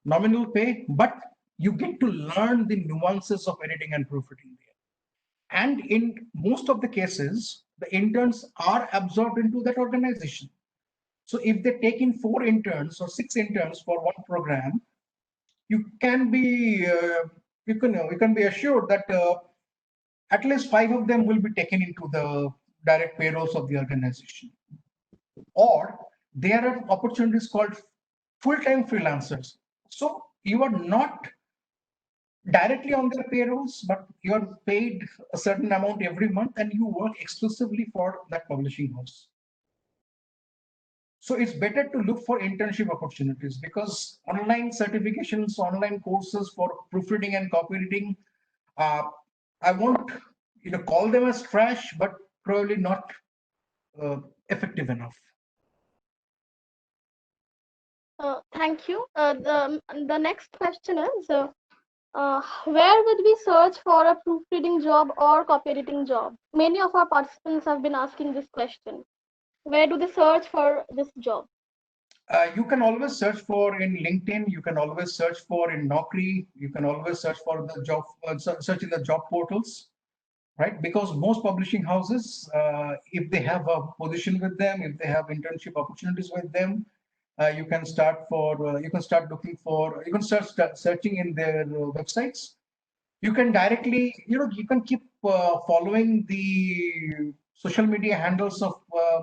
Speaker 3: nominal pay, but you get to learn the nuances of editing and proofreading there. And in most of the cases, the interns are absorbed into that organization. So if they take in 4 interns or 6 interns for one program, you can be you can be assured that at least 5 of them will be taken into the direct payrolls of the organization. Or there are opportunities called full-time freelancers. So You are not directly on their payrolls, but you are paid a certain amount every month and you work exclusively for that publishing house. So it's better to look for internship opportunities, because online certifications, online courses for proofreading and copywriting, uh, I won't call them as trash, but probably not effective enough.
Speaker 2: Thank you. The next question is, where would we search for a proofreading job or copy editing job? Many of our participants have been asking this question. Where do they search for this job?
Speaker 3: You can always search for in LinkedIn. You can always search for in Naukri. You can always search for the job, search in the job portals, right? Because most publishing houses, if they have a position with them, if they have internship opportunities with them, you can start looking for, you can start searching in their websites. You can directly, you can keep following the social media handles of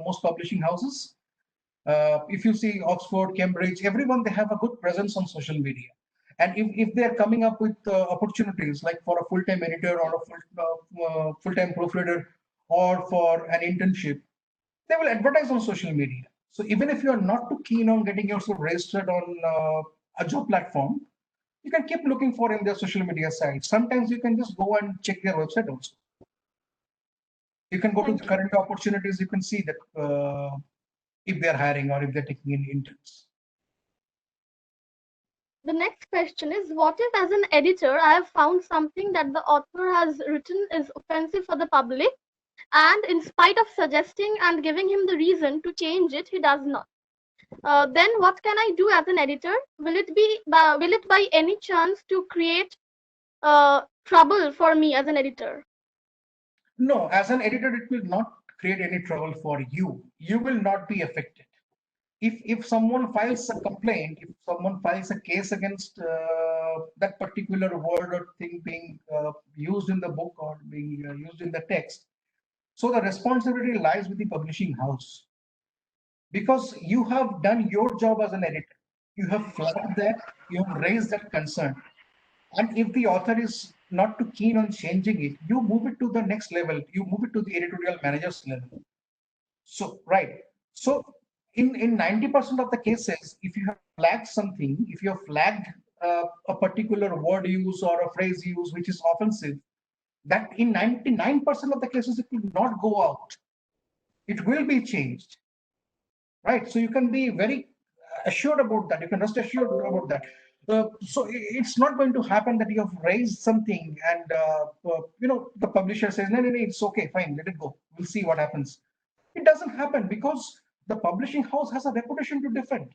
Speaker 3: most publishing houses. If you see Oxford, Cambridge, everyone, they have a good presence on social media. And if they're coming up with opportunities like for a full-time editor or a full-time proofreader or for an internship, they will advertise on social media. So even if you're not too keen on getting yourself registered on a job platform, you can keep looking for in their social media sites. Sometimes you can just go and check their website also. You can go to the current opportunities. You can see that if they're hiring or if they're taking in interns.
Speaker 2: The next question is, what if as an editor I have found something that the author has written is offensive for the public, and in spite of suggesting and giving him the reason to change it, he does not? Then what can I do as an editor? Will it by any chance to create trouble for me as an editor?
Speaker 3: No, as an editor, it will not create any trouble for you. You will not be affected. If someone files a complaint, if someone files a case against that particular word or thing being used in the book or being used in the text, so the responsibility lies with the publishing house, because you have done your job as an editor. You have flagged that, you have raised that concern. And if the author is not too keen on changing it, you move it to the next level. You move it to the editorial manager's level. So, right. So, in 90% of the cases, if you have flagged something, if you have flagged a particular word use or a phrase use which is offensive, that in 99% of the cases, it will not go out. It will be changed. Right. So, you can be very assured about that. You can rest assured about that. So it's not going to happen that you have raised something and the publisher says no, it's okay, fine, let it go, we'll see what happens. It doesn't happen, because the publishing house has a reputation to defend.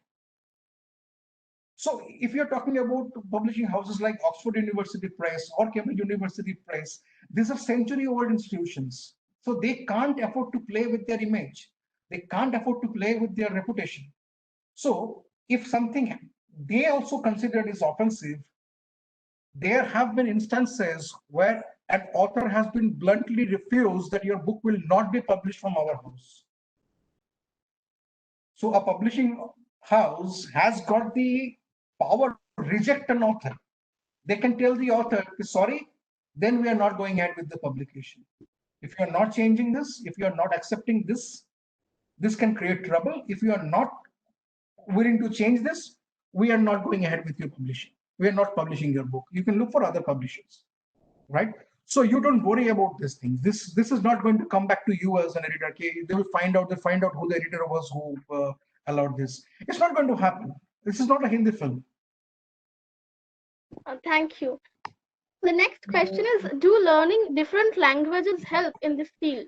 Speaker 3: So if you're talking about publishing houses like Oxford University Press or Cambridge University Press, these are century-old institutions. So they can't afford to play with their image. They can't afford to play with their reputation. So if something they also considered is offensive, there have been instances where an author has been bluntly refused that your book will not be published from our house. So a publishing house has got the power to reject an author. They can tell the author, sorry, then we are not going ahead with the publication. If you are not changing this, if you are not accepting this, this can create trouble. If you are not willing to change this, we are not going ahead with your publishing. We are not publishing your book. You can look for other publishers, right? So you don't worry about these things. This is not going to come back to you as an editor. Okay, they will find out who the editor was who allowed this. It's not going to happen. This is not a Hindi film.
Speaker 2: Thank you. The next question is, do learning different languages help in this field?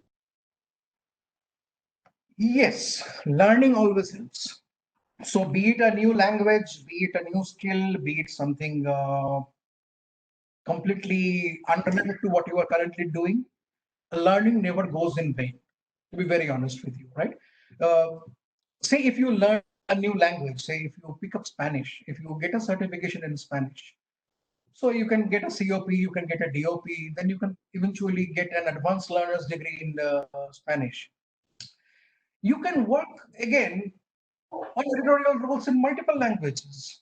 Speaker 3: Yes, learning always helps. So be it a new language, be it a new skill, be it something completely unrelated to what you are currently doing, learning never goes in vain, to be very honest with you, right? Say if you learn a new language, say if you pick up Spanish, if you get a certification in Spanish, so you can get a COP, you can get a DOP, then you can eventually get an advanced learner's degree in Spanish. You can work again on editorial roles in multiple languages.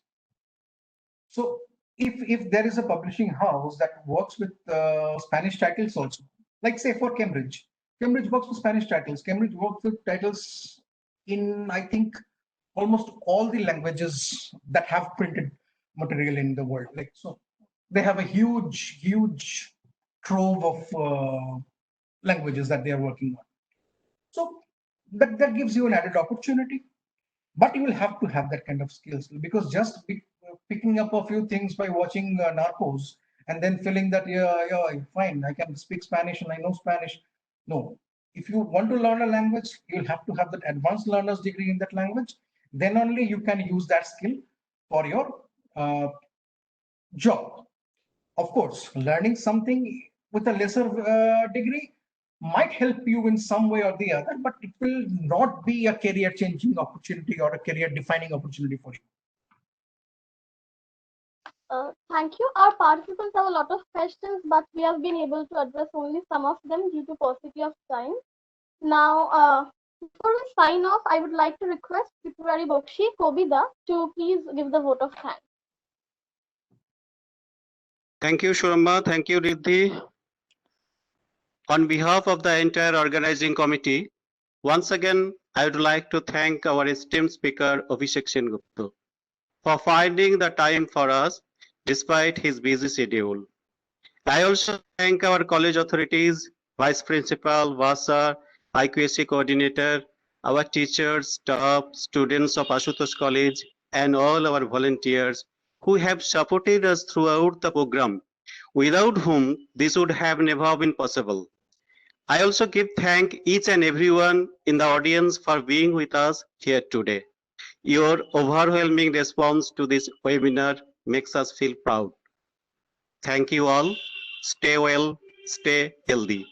Speaker 3: So if there is a publishing house that works with Spanish titles also, like say for Cambridge, Cambridge works with Spanish titles. Cambridge works with titles in, I think, almost all the languages that have printed material in the world. Like, so they have a huge trove of languages that they are working on. So that gives you an added opportunity, but you will have to have that kind of skills, because just picking up a few things by watching Narcos and then feeling that yeah, fine, I can speak Spanish and I know Spanish. No, if you want to learn a language, you'll have to have that advanced learner's degree in that language. Then only you can use that skill for your job. Of course, learning something with a lesser degree might help you in some way or the other, but it will not be a career changing opportunity or a career defining opportunity for you.
Speaker 2: Thank you. Our participants have a lot of questions, but we have been able to address only some of them due to paucity of time. Now, before we sign off, I would like to request Tripurari Bokshi Kobida to please give the vote of thanks.
Speaker 4: Thank you, Shurama. Thank you, Riddhi. On behalf of the entire organizing committee, once again, I would like to thank our esteemed speaker, Abhishek Sengupta, for finding the time for us despite his busy schedule. I also thank our college authorities, Vice Principal, Vasa, IQAC coordinator, our teachers, staff, students of Asutosh College, and all our volunteers who have supported us throughout the program, without whom this would have never been possible. I also give thank each and everyone in the audience for being with us here today. Your overwhelming response to this webinar makes us feel proud. Thank you all. Stay well, stay healthy.